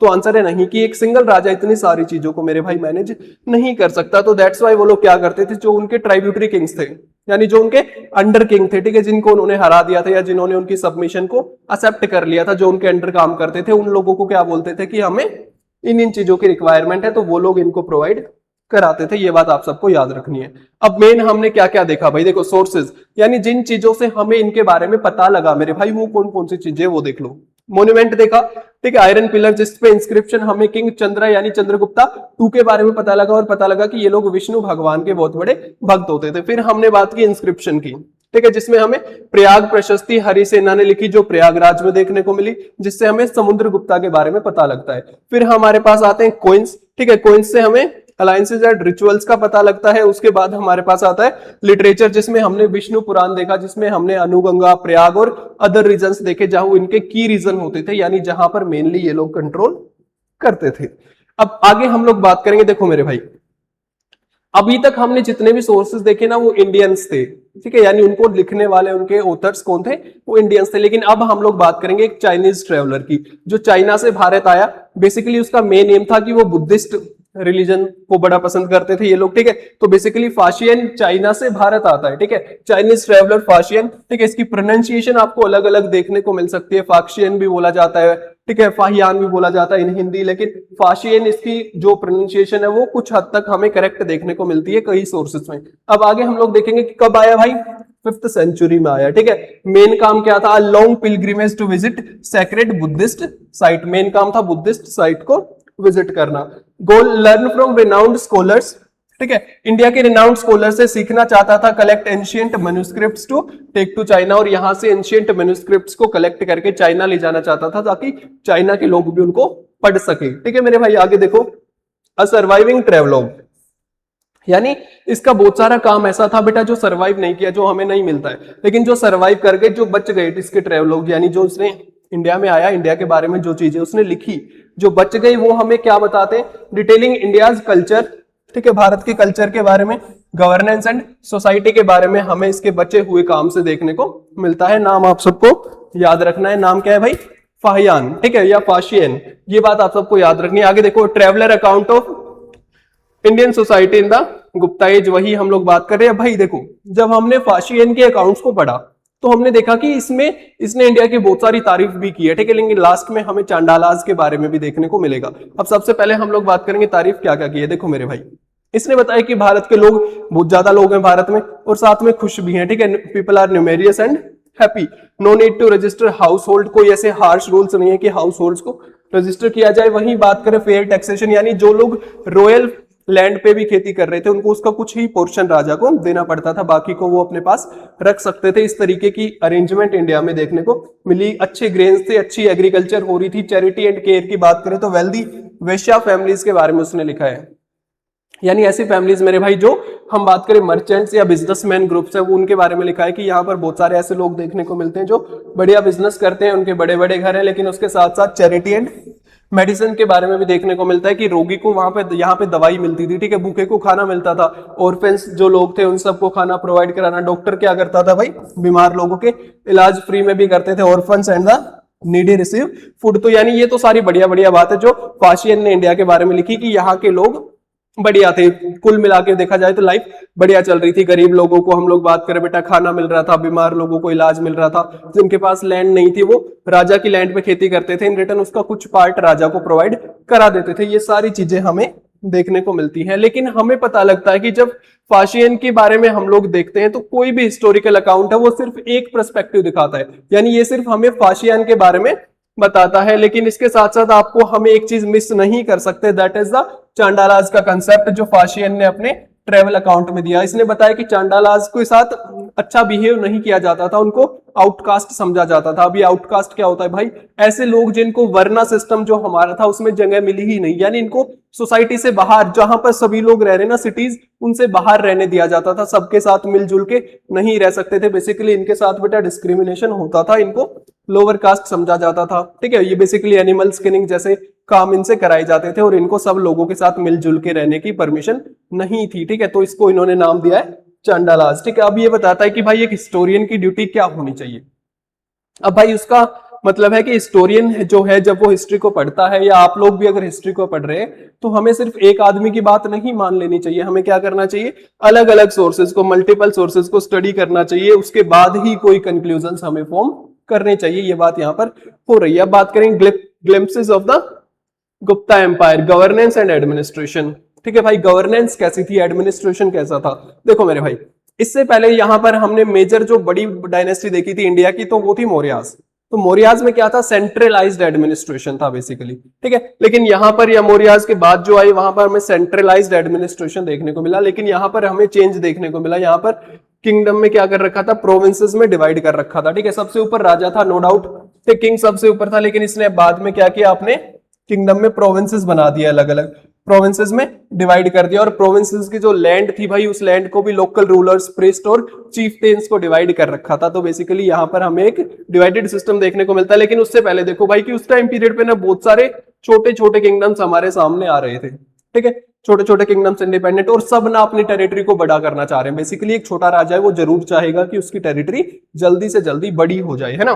तो आंसर है नहीं, कि एक सिंगल राजा इतनी सारी चीजों को मेरे भाई मैनेज नहीं कर सकता। तो दैट्स वाई वो लोग क्या करते थे, जो उनके ट्राइब्यूटरी किंग्स थे, यानी जो उनके अंडर किंग थे, ठीक है, जिनको उन्होंने हरा दिया था या जिन्होंने उनकी सबमिशन को एक्सेप्ट कर लिया था, जो उनके अंडर काम करते थे, उन लोगों को क्या बोलते थे कि हमें इन चीजों की रिक्वायरमेंट है, तो वो लोग इनको प्रोवाइड कराते थे। ये बात आप सबको याद रखनी है। अब मेन हमने क्या क्या देखा भाई, देखो सोर्सेज, यानी जिन चीजों से हमें इनके बारे में पता लगा मेरे भाई, वो कौन कौन सी चीजें, वो देख लो। मोन्यूमेंट देखा, ठीक है, आयरन पिलर जिस पे इंस्क्रिप्शन हमें किंग चंद्र यानी चंद्रगुप्ता टू के बारे में पता लगा, और पता लगा कि ये लोग विष्णु भगवान के बहुत बड़े भक्त होते थे। फिर हमने बात की इंस्क्रिप्शन की, ठीक है, जिसमें हमें प्रयाग प्रशस्ति हरिसेना ने लिखी, जो प्रयागराज में देखने को मिली, जिससे हमें समुद्रगुप्ता के बारे में पता लगता है। फिर हमारे पास आते हैं कॉइन्स, ठीक है, कॉइन्स से हमें अलायंसेज एंड रिचुअल्स का पता लगता है। उसके बाद हमारे पास आता है लिटरेचर, जिसमें हमने विष्णु पुराण देखा, जिसमें हमने अनुगंगा, प्रयाग और अदर रीजन्स देखे, जहां इनके की रीजन होते थे, यानी जहां पर मेनली ये लोग कंट्रोल करते थे। अब आगे हम लोग बात करेंगे, देखो मेरे भाई, अभी तक हमने जितने भी सोर्सेज देखे ना, वो इंडियंस थे, ठीक है, यानी उनको लिखने वाले, उनके ऑथर्स कौन थे, वो इंडियंस थे। लेकिन अब हम लोग बात करेंगे एक चाइनीज ट्रेवलर की, जो चाइना से भारत आया। बेसिकली उसका मेन एम था कि वो बुद्धिस्ट रिलीजन को बड़ा पसंद करते थे ये लोग, ठीक है। तो बेसिकली फाशियन चाइना से भारत आता है, ठीक है, चाइनीज ट्रेवलर फाशियन, ठीक है। इसकी प्रोनाउंसिएशन आपको अलग अलग देखने को मिल सकती है, फाक्शियन भी बोला जाता है, ठीक है, फाहियान भी बोला जाता है इन हिंदी, लेकिन फाशियन इसकी जो प्रोनाउंसिएशन है वो कुछ हद तक हमें करेक्ट देखने को मिलती है कई सोर्सेस में। अब आगे हम लोग देखेंगे कि कब आया भाई, 5th सेंचुरी में आया। ठीक है, मेन काम क्या था? Long pilgrimage to visit sacred Buddhist site. Main काम था बुद्धिस्ट साइट को विजिट करना। Goal learn from renowned scholars. ठीक है, इंडिया के रिनाउंड स्कॉलर से सीखना चाहता था। Collect ancient manuscripts to take to China, और यहां से एंशियंट मैन्युस्क्रिप्ट्स को कलेक्ट करके चाइना ले जाना चाहता था ताकि चाइना के लोग भी उनको पढ़ सके। ठीक है मेरे भाई, आगे देखो, अ सर्वाइविंग ट्रेवलॉग, यानी इसका बहुत सारा काम ऐसा था बेटा जो सर्वाइव नहीं किया, जो हमें नहीं मिलता है, लेकिन जो सर्वाइव कर गए, जो बच गए इसके ट्रेवलॉग, यानी जो उसने इंडिया में आया, इंडिया के बारे में जो चीजें उसने लिखी, जो बच गई, वो हमें क्या बताते हैं? Detailing India's culture. ठीक है, भारत के कल्चर के बारे में, गवर्नेंस एंड सोसाइटी के बारे में हमें इसके बचे हुए काम से देखने को मिलता है। नाम आप सबको याद रखना है, नाम क्या है भाई? फाहियान। ठीक है, या फाशियन, ये बात आप सबको याद रखनी है। आगे देखो, traveller account of Indian society in the Gupta age, वही हम लोग बात कर रहे हैं। भाई देखो, जब हमने फाशियन के अकाउंट्स को पढ़ा तो हमने देखा कि इसने इंडिया की बहुत सारी तारीफ भी की है। ठीक है, लेकिन लास्ट में हमें चांडालाज के बारे में भी देखने को मिलेगा। अब सबसे पहले हम लोग बात करेंगे तारीफ क्या क्या की है। देखो मेरे भाई, इसने बताया कि भारत के लोग, बहुत ज्यादा लोग हैं भारत में, और साथ में खुश भी हैं। ठीक है, people are numerous and happy, no need to register household. कोई ऐसे हार्श रूल्स नहीं है कि हाउस होल्ड को रजिस्टर किया जाए। वहीं बात करें फेयर टैक्सेशन, यानी जो लोग रॉयल लैंड पे भी खेती कर रहे थे उनको उसका कुछ ही पोर्शन राजा को देना पड़ता था, बाकी को वो अपने पास रख सकते थे। इस तरीके की अरेंजमेंट इंडिया में देखने को मिली। अच्छे ग्रेन्स थे, अच्छी एग्रीकल्चर हो रही थी। चैरिटी एंड केयर की बात करें तो वेल्दी वैश्या फैमिलीज के बारे में उसने लिखा है, यानी ऐसी फैमिलीज मेरे भाई जो हम बात करें मर्चेंट्स या बिजनेसमैन ग्रुप्स है, वो उनके बारे में लिखा है कि यहाँ पर बहुत सारे ऐसे लोग देखने को मिलते हैं जो बढ़िया बिजनेस करते हैं, उनके बड़े बड़े घर हैं, लेकिन उसके साथ साथ चैरिटी एंड मेडिसिन के बारे में भी देखने को मिलता है कि रोगी को वहां पे यहाँ पे दवाई मिलती थी। ठीक है, भूखे को खाना मिलता था, ऑर्फेंस जो लोग थे उन सबको खाना प्रोवाइड कराना। डॉक्टर क्या करता था भाई? बीमार लोगों के इलाज फ्री में भी करते थे। Orphans and the needy receive food. तो यानी ये तो सारी बढ़िया बढ़िया बात है जो फाशियन ने इंडिया के बारे में लिखी कि यहाँ के लोग बढ़िया थे। कुल मिला के देखा जाए तो लाइफ बढ़िया चल रही थी। गरीब लोगों को हम लोग बात करें बेटा, खाना मिल रहा था, बीमार लोगों को इलाज मिल रहा था। जिनके पास लैंड नहीं थी वो राजा की लैंड पे खेती करते थे, इन रिटर्न उसका कुछ पार्ट राजा को प्रोवाइड करा देते थे। ये सारी चीजें हमें देखने को मिलती है। लेकिन हमें पता लगता है कि जब फाशियन के बारे में हम लोग देखते हैं तो कोई भी हिस्टोरिकल अकाउंट है वो सिर्फ एक पर्सपेक्टिव दिखाता है, यानी ये सिर्फ हमें फाशियन के बारे में बताता है। लेकिन इसके साथ साथ आपको हमें एक चीज मिस नहीं कर सकते, दैट इज द चांडालाज का कंसेप्ट जो फाशियन ने अपने ट्रेवल अकाउंट में दिया। इसने बताया कि चांडालाज के साथ अच्छा बिहेव नहीं किया जाता था, उनको आउटकास्ट समझा जाता था। अभी आउटकास्ट क्या होता है भाई? ऐसे लोग जिनको वर्ना सिस्टम जो हमारा था उसमें जगह मिली ही नहीं, यानी इनको सोसाइटी से बाहर, जहां पर सभी लोग रह रहे ना सिटीज, उनसे बाहर रहने दिया जाता था। सबके साथ मिलजुल के नहीं रह सकते थे। बेसिकली इनके साथ बेटा डिस्क्रिमिनेशन होता था, इनको लोअर कास्ट समझा जाता था। ठीक है, ये बेसिकली एनिमल स्किनिंग जैसे काम इनसे कराए जाते थे और इनको सब लोगों के साथ मिलजुल के रहने की परमिशन नहीं थी। ठीक है, तो इसको इन्होंने नाम दिया है चांडालाज। ठीक है, अब ये बताता है कि भाई एक हिस्टोरियन की ड्यूटी क्या होनी चाहिए। अब भाई उसका मतलब है कि हिस्टोरियन जो है जब वो हिस्ट्री को पढ़ता है, या आप लोग भी अगर हिस्ट्री को पढ़ रहे हैं, तो हमें सिर्फ एक आदमी की बात नहीं मान लेनी चाहिए। हमें क्या करना चाहिए? अलग अलग सोर्सेज को, मल्टीपल सोर्सेज को स्टडी करना चाहिए, उसके बाद ही कोई कंक्लूजन हमें फॉर्म करने चाहिए। ये बात यहाँ पर हो रही है। अब बात करें glimpses of the Gupta empire, governance and administration. ठीक है भाई, गवर्नेंस कैसी थी, एडमिनिस्ट्रेशन कैसा था? देखो मेरे भाई, इससे पहले यहां पर हमने मेजर जो बड़ी डायनेस्टी देखी थी इंडिया की, तो वो थी मौर्यास। तो मौर्यास में क्या था? सेंट्रलाइज्ड एडमिनिस्ट्रेशन था बेसिकली। ठीक है, लेकिन यहां पर या मौर्यास के बाद जो आई वहां पर हमें सेंट्रलाइज्ड एडमिनिस्ट्रेशन देखने को मिला। लेकिन यहां पर हमें चेंज देखने को मिला। यहां पर किंगडम में क्या कर रखा था? प्रोविंसेस में डिवाइड कर रखा था। ठीक है, सबसे ऊपर राजा था, नो डाउट, किंग सबसे ऊपर था, लेकिन इसने बाद में क्या किया? अपने किंगडम में प्रोविंसेस बना दिया, अलग अलग प्रोविंसेस में डिवाइड कर दिया। और प्रोविंसेस की जो लैंड थी भाई, उस लैंड को भी लोकल रूलर्स, प्रीस्ट और चीफटेन्स को डिवाइड कर रखा था। तो बेसिकली यहाँ पर हमें एक डिवाइडेड सिस्टम देखने को मिलता है। लेकिन उससे पहले देखो भाई कि उस टाइम पीरियड पे ना बहुत सारे छोटे छोटे किंगडम्स हमारे सामने आ रहे थे। ठीक है, छोटे छोटे किंगडम्स इंडिपेंडेंट, और सब ना अपनी टेरिटरी को बड़ा करना चाह रहे हैं। बेसिकली एक छोटा राजा है, वो जरूर चाहेगा कि उसकी टेरिटरी जल्दी से जल्दी बड़ी हो जाए, है ना।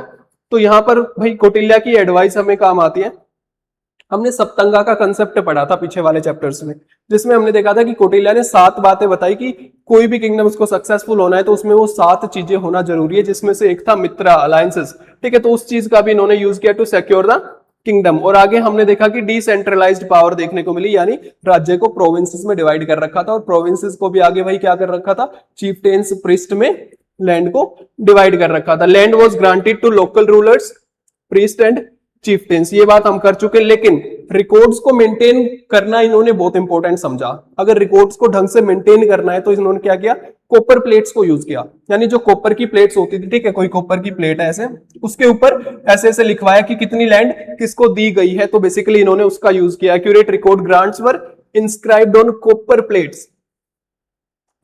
तो यहाँ पर भाई कौटिल्य की एडवाइस हमें काम आती है। हमने सप्तंगा का कंसेप्ट पढ़ा था पीछे वाले चैप्टर्स में, जिसमें हमने देखा था कि कौटिल्य ने 7 बातें बताई कि कोई भी किंगडम उसको सक्सेसफुल होना है तो उसमें वो 7 चीजें होना जरूरी है, जिसमें से एक था मित्रा, अलायंसेस। ठीक है, तो उस चीज का भी इन्होंने यूज किया टू सिक्योर द किंगडम। और आगे हमने देखा कि डिसेंट्रलाइज्ड पावर देखने को मिली, यानी राज्य को प्रोविंसेस में डिवाइड कर रखा था, और प्रोविंसेस को भी आगे वही क्या कर रखा था? चीफटेन्स, प्रीस्ट में लैंड को डिवाइड कर रखा था। Land was granted to local rulers, priest and chieftains, ये बात हम कर चुके। लेकिन रिकॉर्ड्स को मेंटेन करना इन्होंने बहुत इंपॉर्टेंट समझा। अगर रिकॉर्ड्स को ढंग से मेंटेन करना है तो इन्होंने क्या किया, कॉपर प्लेट्स को यूज किया। यानी जो कॉपर की प्लेट्स होती थी, ठीक है, कोई कॉपर की प्लेट है ऐसे, उसके ऊपर ऐसे ऐसे लिखवाया कि कितनी लैंड किसको दी गई है। तो बेसिकली इन्होंने उसका यूज किया। Accurate record grants were inscribed on copper plates,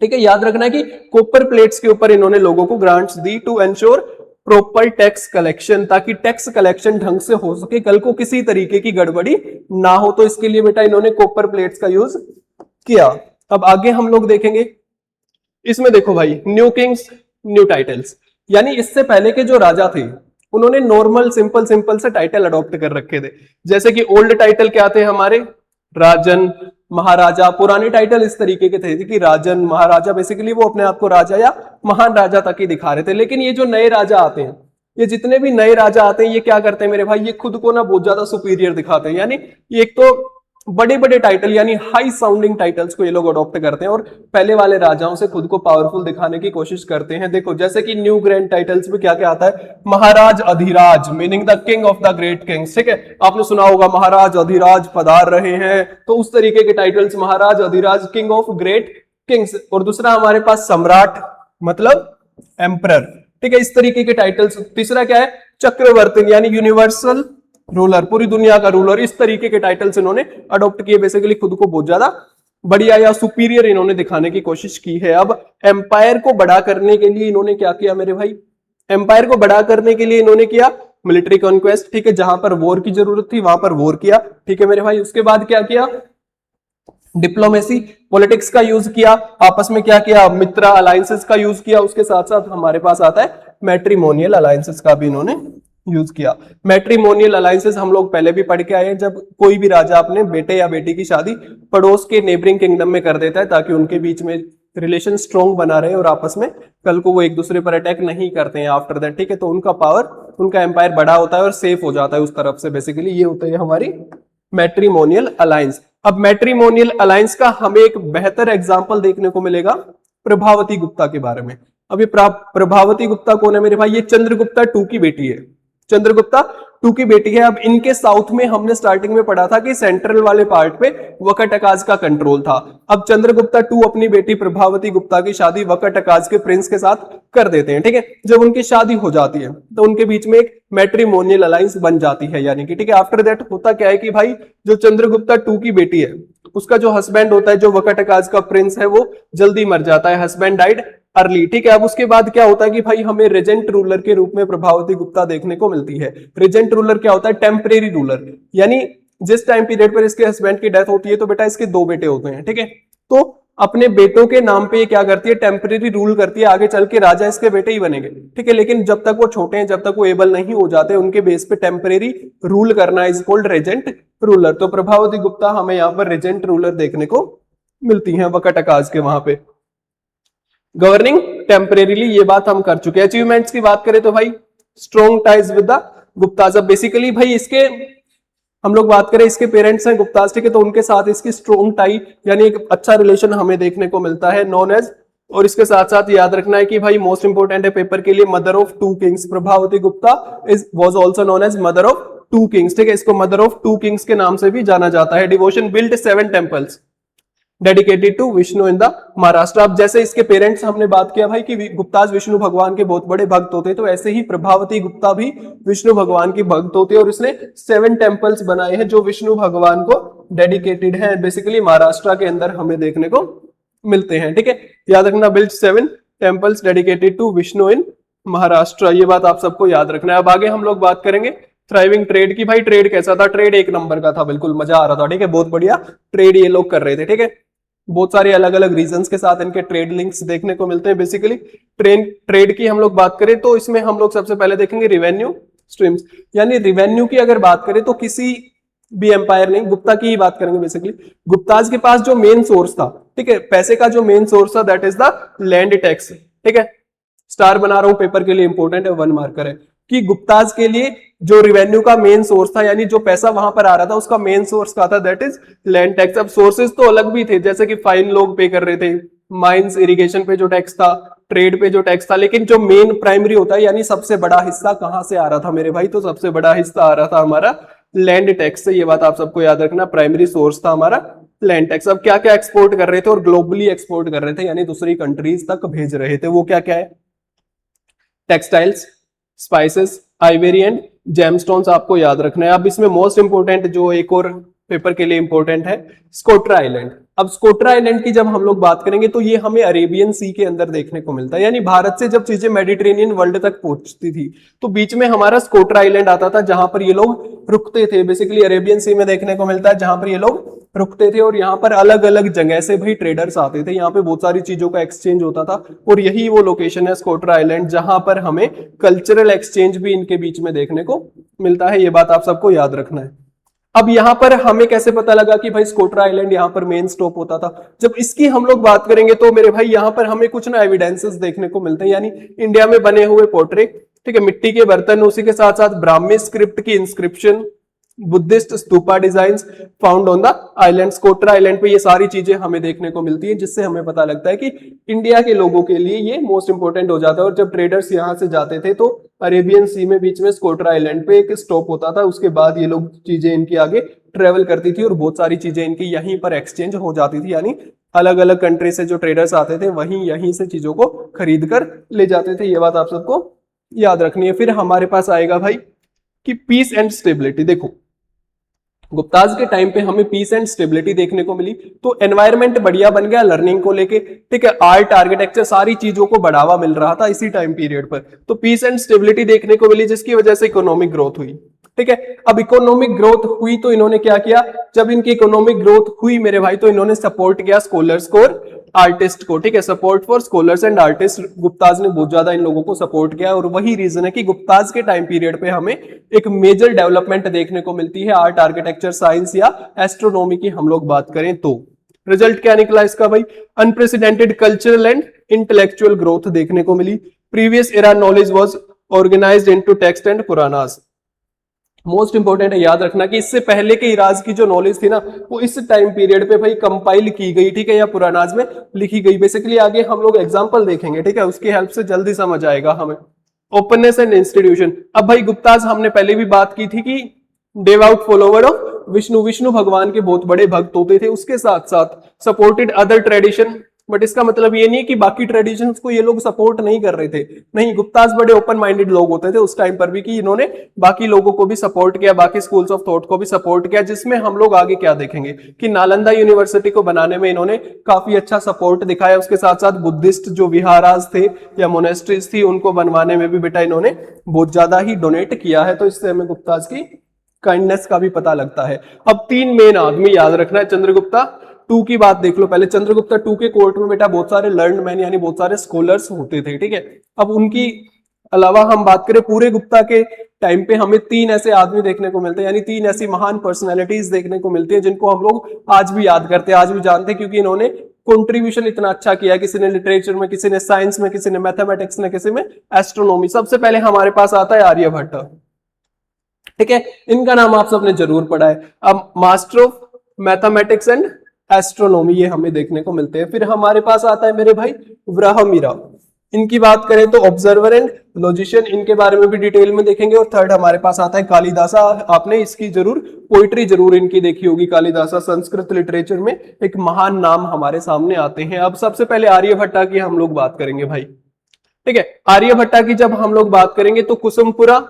ठीक है, याद रखना है कि कॉपर प्लेट्स के ऊपर इन्होंने लोगों को ग्रांट्स दी to ensure proper tax collection, ताकि टैक्स कलेक्शन ढंग से हो सके, कल को किसी तरीके की गड़बड़ी ना हो। तो इसके लिए बेटा इन्होंने कॉपर प्लेट्स का यूज किया। अब आगे हम लोग देखेंगे, इसमें देखो भाई, न्यू किंग्स न्यू टाइटल्स, यानी इससे पहले के जो राजा थे उन्होंने नॉर्मल सिंपल सिंपल से टाइटल अडॉप्ट कर रखे थे। जैसे कि ओल्ड टाइटल क्या थे हमारे, राजन, महाराजा। पुराने टाइटल इस तरीके के थे कि राजन, महाराजा, बेसिकली वो अपने आप को राजा या महान राजा तक ही दिखा रहे थे। लेकिन ये जो नए राजा आते हैं, ये जितने भी नए राजा आते हैं, ये क्या करते हैं मेरे भाई, ये खुद को ना बहुत ज्यादा सुपीरियर दिखाते हैं। यानी ये एक तो बड़े बड़े टाइटल यानी हाई साउंडिंग टाइटल्स को ये लोग अडॉप्ट करते हैं और पहले वाले राजाओं से खुद को पावरफुल दिखाने की कोशिश करते हैं। देखो जैसे कि न्यू ग्रैंड टाइटल्स में क्या क्या आता है, Maharaj Adhiraj, meaning the king of the great kings, ठीक है, आपने सुना होगा महाराज अधिराज पधार रहे हैं। तो उस तरीके के titles, Maharaj Adhiraj, king of great Kings. और दूसरा हमारे पास सम्राट, मतलब एम्परर, ठीक है, इस तरीके के टाइटल्स। तीसरा क्या है, चक्रवर्ती, यानी यूनिवर्सल रूलर, पूरी दुनिया का रूलर। इस तरीके के टाइटल्स इन्होंने अडॉप्ट किए, बेसिकली खुद को बहुत ज्यादा बढ़िया या सुपीरियर इन्होंने दिखाने की कोशिश की है। अब एम्पायर को बड़ा करने के लिए इन्होंने क्या किया मेरे भाई, एम्पायर को बड़ा करने के लिए इन्होंने किया मिलिट्री कॉन्क्वेस्ट, ठीक है, जहां पर वॉर की जरूरत थी वहां पर वॉर किया, ठीक है मेरे भाई। उसके बाद क्या किया, डिप्लोमेसी, पॉलिटिक्स का यूज किया, आपस में क्या किया, मित्रा अलायंसेस का यूज किया। उसके साथ साथ हमारे पास आता है मैट्रिमोनियल अलायंसेस का भी इन्होंने यूज किया। मैट्रिमोनियल अलायंसेस हम लोग पहले भी पढ़ के आए हैं, जब कोई भी राजा अपने बेटे या बेटी की शादी पड़ोस के नेबरिंग किंगडम में कर देता है ताकि उनके बीच में रिलेशन स्ट्रॉन्ग बना रहे और आपस में कल को वो एक दूसरे पर अटैक नहीं करते हैं आफ्टर दैट, ठीक है। तो उनका पावर, उनका एम्पायर बड़ा होता है और सेफ हो जाता है उस तरफ से। बेसिकली ये होता है हमारी मैट्रिमोनियल अलायंस। अब मैट्रिमोनियल अलायंस का हमें एक बेहतर एग्जाम्पल देखने को मिलेगा प्रभावती गुप्ता के बारे में। अब ये प्रभावती गुप्ता कौन है मेरे भाई, ये चंद्रगुप्ता टू की बेटी है, चंद्रगुप्ता टू की बेटी है। अब इनके साउथ में हमने स्टार्टिंग में पढ़ा था कि सेंट्रल वाले पार्ट पे वकटकाज का कंट्रोल था। अब चंद्रगुप्ता टू अपनी बेटी प्रभावती गुप्ता की शादी वकटकाज के प्रिंस के साथ कर देते हैं, ठीक है। जब उनकी शादी हो जाती है तो उनके बीच में एक मैट्रिमोनियल अलायंस बन जाती है, यानी कि, ठीक है। आफ्टर दैट होता क्या है कि भाई जो चंद्रगुप्ता टू की बेटी है उसका जो हस्बैंड होता है, जो वकटकाज का प्रिंस है, वो जल्दी मर जाता है, हस्बैंड डाइड अर्ली, ठीक है। अब उसके बाद क्या होता है कि भाई हमें रेजेंट रूलर के रूप में प्रभावती गुप्ता देखने को मिलती है। रेजेंट रूलर क्या होता है, टेम्परेरी रूलर, यानी जिस टाइम पीरियड पर इसके हस्बैंड की डेथ होती है तो बेटा इसके दो बेटे होते हैं, ठीक है। तो अपने बेटों के नाम पे क्या करती है, टेम्परेरी रूल करती है, आगे चल के राजा इसके बेटे ही बनेंगे, ठीक है। लेकिन जब तक वो छोटे हैं, जब तक वो एबल नहीं हो जाते, उनके बेस पे टेम्परेरी रूल करना इज कॉल्ड रेजेंट रूलर। तो प्रभावती गुप्ता हमें यहाँ पर रेजेंट रूलर देखने को मिलती है वकटकाज के वहां पे, गवर्निंग टेम्परेरीली। ये बात हम कर चुके हैं। अचीवमेंट्स की बात करें तो भाई strong ties with the Gupta's. अब बेसिकली भाई इसके हम लोग बात करें, इसके पेरेंट्स हैं गुप्ताज, ठीक है, तो उनके साथ इसकी स्ट्रॉन्ग टाई यानी एक अच्छा रिलेशन हमें देखने को मिलता है, नॉन एज। और इसके साथ साथ याद रखना है कि भाई मोस्ट इंपोर्टेंट है पेपर के लिए, mother of two kings. Prabhavati Gupta was also known as mother of two kings, ठीक है। इसको मदर ऑफ टू किंग्स के नाम से भी जाना जाता है। Devotion, build 7 temples dedicated to Vishnu in the Maharashtra. अब जैसे इसके पेरेंट्स हमने बात किया भाई कि गुप्ताज विष्णु भगवान के बहुत बड़े भक्त होते हैं, तो ऐसे ही प्रभावती गुप्ता भी विष्णु भगवान की भक्त होती है और उसने 7 टेम्पल्स बनाए हैं जो विष्णु भगवान को डेडिकेटेड है। बेसिकली महाराष्ट्र के अंदर हमें देखने को मिलते हैं, ठीक है। याद रखना, build 7 temples dedicated to Vishnu in Maharashtra, ये बात आप सबको याद रखना है। अब आगे हम लोग बात करेंगे थ्राइविंग ट्रेड की। भाई ट्रेड कैसा था, ट्रेड एक नंबर का था, बिल्कुल मजा आ रहा था, ठीक है, बहुत बढ़िया ट्रेड ये लोग कर रहे थे, ठीक है। बहुत सारे अलग अलग रीजंस के साथ इनके ट्रेड लिंक्स देखने को मिलते हैं। बेसिकली ट्रेड की हम लोग बात करें तो इसमें हम लोग सबसे पहले देखेंगे रिवेन्यू स्ट्रीम्स, यानी रिवेन्यू की अगर बात करें तो किसी भी एम्पायर नहीं, गुप्ता की ही बात करेंगे। बेसिकली गुप्ताज के पास जो मेन सोर्स था, ठीक है, पैसे का जो मेन सोर्स था, that is the land tax, ठीक है। स्टार बना रहा हूं, पेपर के लिए इंपॉर्टेंट है, 1 मार्कर है कि गुप्ताज के लिए जो रिवेन्यू का मेन सोर्स था, यानी जो पैसा वहां पर आ रहा था उसका मेन सोर्स क्या था, दैट इज लैंड टैक्स। अब सोर्सेज तो अलग भी थे, जैसे कि फाइन लोग पे कर रहे थे, माइंस इरिगेशन पे जो टैक्स था, ट्रेड पे जो टैक्स था, लेकिन जो मेन प्राइमरी होता है यानी सबसे बड़ा हिस्सा कहां से आ रहा था मेरे भाई, तो सबसे बड़ा हिस्सा आ रहा था हमारा लैंड टैक्स से। ये बात आप सबको याद रखना, प्राइमरी सोर्स था हमारा लैंड टैक्स। अब क्या क्या एक्सपोर्ट कर रहे थे और ग्लोबली एक्सपोर्ट कर रहे थे यानी दूसरी कंट्रीज तक भेज रहे थे, वो क्या क्या है, textiles, spices, Ivory and gemstones आपको याद रखना है। अब इसमें मोस्ट इंपोर्टेंट जो एक और पेपर के लिए इंपॉर्टेंट है, स्कोट्रा आइलैंड। अब स्कोट्रा आइलैंड की जब हम लोग बात करेंगे तो ये हमें अरेबियन सी के अंदर देखने को मिलता है, यानी भारत से जब चीजें मेडिटेरेनियन वर्ल्ड तक पहुंचती थी तो बीच में हमारा स्कोट्रा आइलैंड आता था जहां पर ये लोग रुकते थे। बेसिकली अरेबियन सी में देखने को मिलता है जहां पर ये लोग रुकते थे और यहाँ पर अलग अलग जगह से भाई ट्रेडर्स आते थे, यहाँ पे बहुत सारी चीजों का एक्सचेंज होता था और यही वो लोकेशन है स्कोट्रा आइलैंड जहां पर हमें कल्चरल एक्सचेंज भी इनके बीच में देखने को मिलता है। ये बात आप सबको याद रखना है। अब यहां पर हमें कैसे पता लगा कि भाई स्कोट्रा आइलैंड यहां पर मेन स्टॉप होता था, जब इसकी हम लोग बात करेंगे तो मेरे भाई यहां पर हमें कुछ ना एविडेंसेस देखने को मिलते हैं, यानी इंडिया में बने हुए पोर्ट्रे, ठीक है, मिट्टी के बर्तन, उसी के साथ साथ ब्राह्मी स्क्रिप्ट की inscription, Buddhist stupa designs found on the island. Socotra island पे ये सारी चीजें हमें देखने को मिलती है जिससे हमें पता लगता है कि इंडिया के लोगों के लिए ये मोस्ट इंपोर्टेंट हो जाता है। और जब ट्रेडर्स यहाँ से जाते थे तो अरेबियन सी में बीच में स्कोट्रा आइलैंड पे एक स्टॉप होता था, उसके बाद ये लोग चीजें इनकी आगे ट्रेवल करती थी और बहुत सारी चीजें इनकी यहीं पर एक्सचेंज हो जाती थी, यानी अलग अलग कंट्री से जो ट्रेडर्स आते थे वहीं यहीं से चीजों को खरीद कर ले जाते थे। ये बात आप सबको याद रखनी है। फिर हमारे पास आएगा भाई कि पीस एंड स्टेबिलिटी। देखो गुप्ताज के टाइम पे हमें पीस एंड स्टेबिलिटी देखने को मिली, तो एनवायरनमेंट बढ़िया बन गया लर्निंग को लेके, ठीक है, आर्ट आर्किटेक्चर सारी चीजों को बढ़ावा मिल रहा था इसी टाइम पीरियड पर, तो पीस एंड स्टेबिलिटी देखने को मिली जिसकी वजह से इकोनॉमिक ग्रोथ हुई, ठीक है। अब इकोनॉमिक ग्रोथ हुई तो इन्होंने क्या किया, जब इनकी इकोनॉमिक ग्रोथ हुई मेरे भाई तो इन्होंने सपोर्ट किया स्कॉलर्स को और आर्टिस्ट को, ठीक है, support for scholars and artist. Gupta's ने बहुत ज्यादा इन लोगों को सपोर्ट किया और वही रीजन है कि गुप्ताज के टाइम पीरियड पे हमें एक मेजर डेवलपमेंट देखने को मिलती है आर्ट आर्किटेक्चर साइंस या एस्ट्रोनॉमी की हम लोग बात करें तो। रिजल्ट क्या निकला इसका भाई, unprecedented cultural and intellectual growth देखने को मिली। Previous era knowledge was organised into text and Puranas. Most important है याद रखना कि इससे पहले के इराज की जो नॉलेज थी ना वो इस टाइम पीरियड पे भाई कंपाइल की गई, ठीक है, या पुरानाज में लिखी गई। बेसिकली आगे हम लोग एग्जांपल देखेंगे, ठीक है, उसकी हेल्प से जल्दी समझ आएगा हमें। ओपननेस एंड इंस्टीट्यूशन, अब भाई गुप्ताज हमने पहले भी बात की थी कि डेवआउट फॉलोवर ऑफ विष्णु, विष्णु भगवान के बहुत बड़े भक्त होते थे, उसके साथ साथ सपोर्टेड अदर ट्रेडिशन, बट इसका मतलब ये नहीं कि बाकी ट्रेडिशंस को ये लोग सपोर्ट नहीं कर रहे थे, नहीं, गुप्ताज बड़े ओपन माइंडेड लोग होते थे उस टाइम पर भी कि इन्होंने बाकी लोगों को भी सपोर्ट किया, बाकी स्कूल्स ऑफ थॉट को भी सपोर्ट किया, जिसमें हम लोग आगे क्या देखेंगे कि नालंदा यूनिवर्सिटी को बनाने में इन्होंने काफी अच्छा सपोर्ट दिखाया। उसके साथ साथ बुद्धिस्ट जो विहाराज थे या मोनेस्ट्रीज थी उनको बनवाने में भी बेटा इन्होंने बहुत ज्यादा ही डोनेट किया है, तो इससे हमें गुप्ताज की काइंडनेस का भी पता लगता है। अब तीन मेन आदमी याद रखना है, चंद्रगुप्ता टू की बात देख लो पहले। चंद्रगुप्ता टू के कोर्ट में बेटा बहुत सारे लर्न मैन यानी बहुत सारे स्कॉलर्स होते थे, ठीक है। अब उनकी अलावा हम बात करें पूरे गुप्ता के टाइम पे हमें तीन ऐसे आदमी देखने को मिलते हैं, यानी तीन ऐसी महान पर्सनैलिटीज देखने को मिलती है जिनको हम लोग आज भी याद करते हैं, आज भी जानते हैं, क्योंकि इन्होंने कंट्रीब्यूशन इतना अच्छा किया, किसी ने लिटरेचर में, किसी ने साइंस में, किसी ने मैथमेटिक्स में, किसी में एस्ट्रोनॉमी। सबसे पहले हमारे पास आता है आर्यभट्ट, ठीक है, इनका नाम आप सबने जरूर पढ़ा है। अब master of mathematics and astronomy ये हमें देखने को मिलते हैं। फिर हमारे पास आता है मेरे भाई व्राहमिरा, इनकी बात करें तो ऑब्जर्वर एंड लॉजिशियन, इनके बारे में भी डिटेल में देखेंगे। और थर्ड हमारे पास आता है कालिदासा, आपने इसकी जरूर पोइट्री जरूर इनकी देखी होगी, कालिदासा संस्कृत लिटरेचर में एक महान नाम हमारे सामने आते हैं। अब सबसे पहले आर्यभट्टा की हम लोग बात करेंगे भाई, ठीक है। आर्यभट्टा की जब हम लोग बात करेंगे तो कुसुमपुरा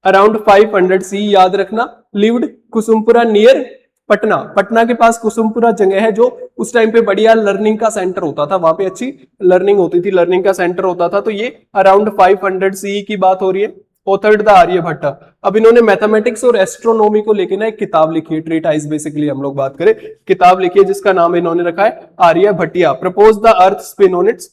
अराउंड 500 सी, याद रखना, लिव्ड कुसुमपुरा नियर पटना, पटना के पास कुसुमपुरा जगह है जो उस टाइम पे बढ़िया लर्निंग का सेंटर होता था, वहां पे अच्छी लर्निंग होती थी, लर्निंग का सेंटर होता था। तो ये अराउंड 500 सी की बात हो रही है। ऑथर्ड द आर्यभट्टा, अब इन्होंने मैथमेटिक्स और एस्ट्रोनॉमी को लेकर ना एक किताब लिखी है, ट्रीटाइज बेसिकली हम लोग बात करें, किताब लिखी है जिसका नाम इन्होंने रखा है Aryabhatiya, propose the earth spin on its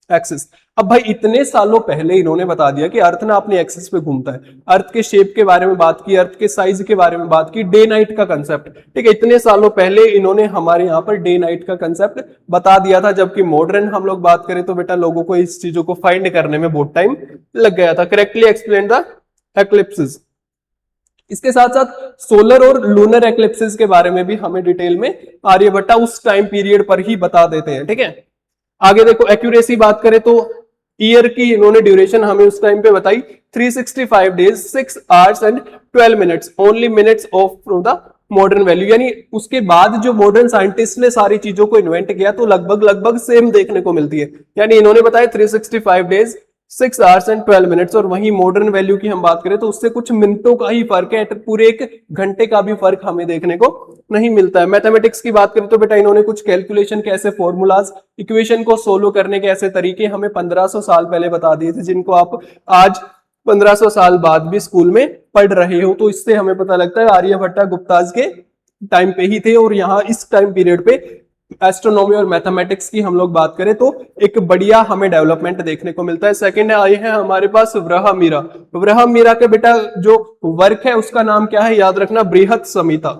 axis. अब भाई इतने सालों पहले इन्होंने बता दिया कि अर्थ ना अपने एक्सिस पे घूमता है, अर्थ के शेप के बारे में बात की, अर्थ के साइज के बारे में बात की, डे नाइट का कंसेप्ट, ठीक है, इतने सालों पहले इन्होंने हमारे यहाँ पर डे नाइट का कंसेप्ट बता दिया था। जबकि मॉडर्न हम लोग बात करें तो बेटा लोगों को इस चीजों को फाइंड करने में बहुत टाइम लग गया था। Correctly explain the eclipses. इसके साथ साथ सोलर और लूनर एक्लिप्सिस के बारे में भी हमें डिटेल में आर्यभट्टा उस टाइम पीरियड पर ही बता देते हैं, ठीक है। आगे देखो एक्यूरेसी बात करें तो ईयर की इन्होंने ड्यूरेशन हमें उस टाइम पे बताई 365 days 6 hours and 12 minutes only minutes of from the modern value. यानी उसके बाद जो मॉडर्न साइंटिस्ट ने सारी चीजों को इन्वेंट किया तो लगभग लगभग सेम देखने को मिलती है। यानी इन्होंने बताया 365 डेज 6 आवर्स एंड 12 मिनट्स, और वहीं मॉडर्न वैल्यू की हम बात करें तो उससे कुछ मिनटों का ही फर्क है, पूरे एक घंटे का भी फर्क हमें देखने को नहीं मिलता है। मैथमेटिक्स की बात करें तो बेटा इन्होंने कुछ कैलकुलेशन के ऐसे फॉर्मूलाज, इक्वेशन को सोल्व करने के ऐसे तरीके हमें 1500 साल पहले बता दिए थे, जिनको आप आज 1500 साल बाद भी स्कूल में पढ़ रहे हो। तो इससे हमें पता लगता है आर्यभट्टा गुप्ताज के टाइम पे ही थे, और यहाँ इस टाइम पीरियड पे एस्ट्रोनॉमी और मैथमेटिक्स की हम लोग बात करें तो एक बढ़िया हमें डेवलपमेंट देखने को मिलता है। सेकंड आए हैं हमारे पास व्रहमीरा। व्रहमीरा के बेटा जो वर्क है उसका नाम क्या है, याद रखना, बृहत संहिता।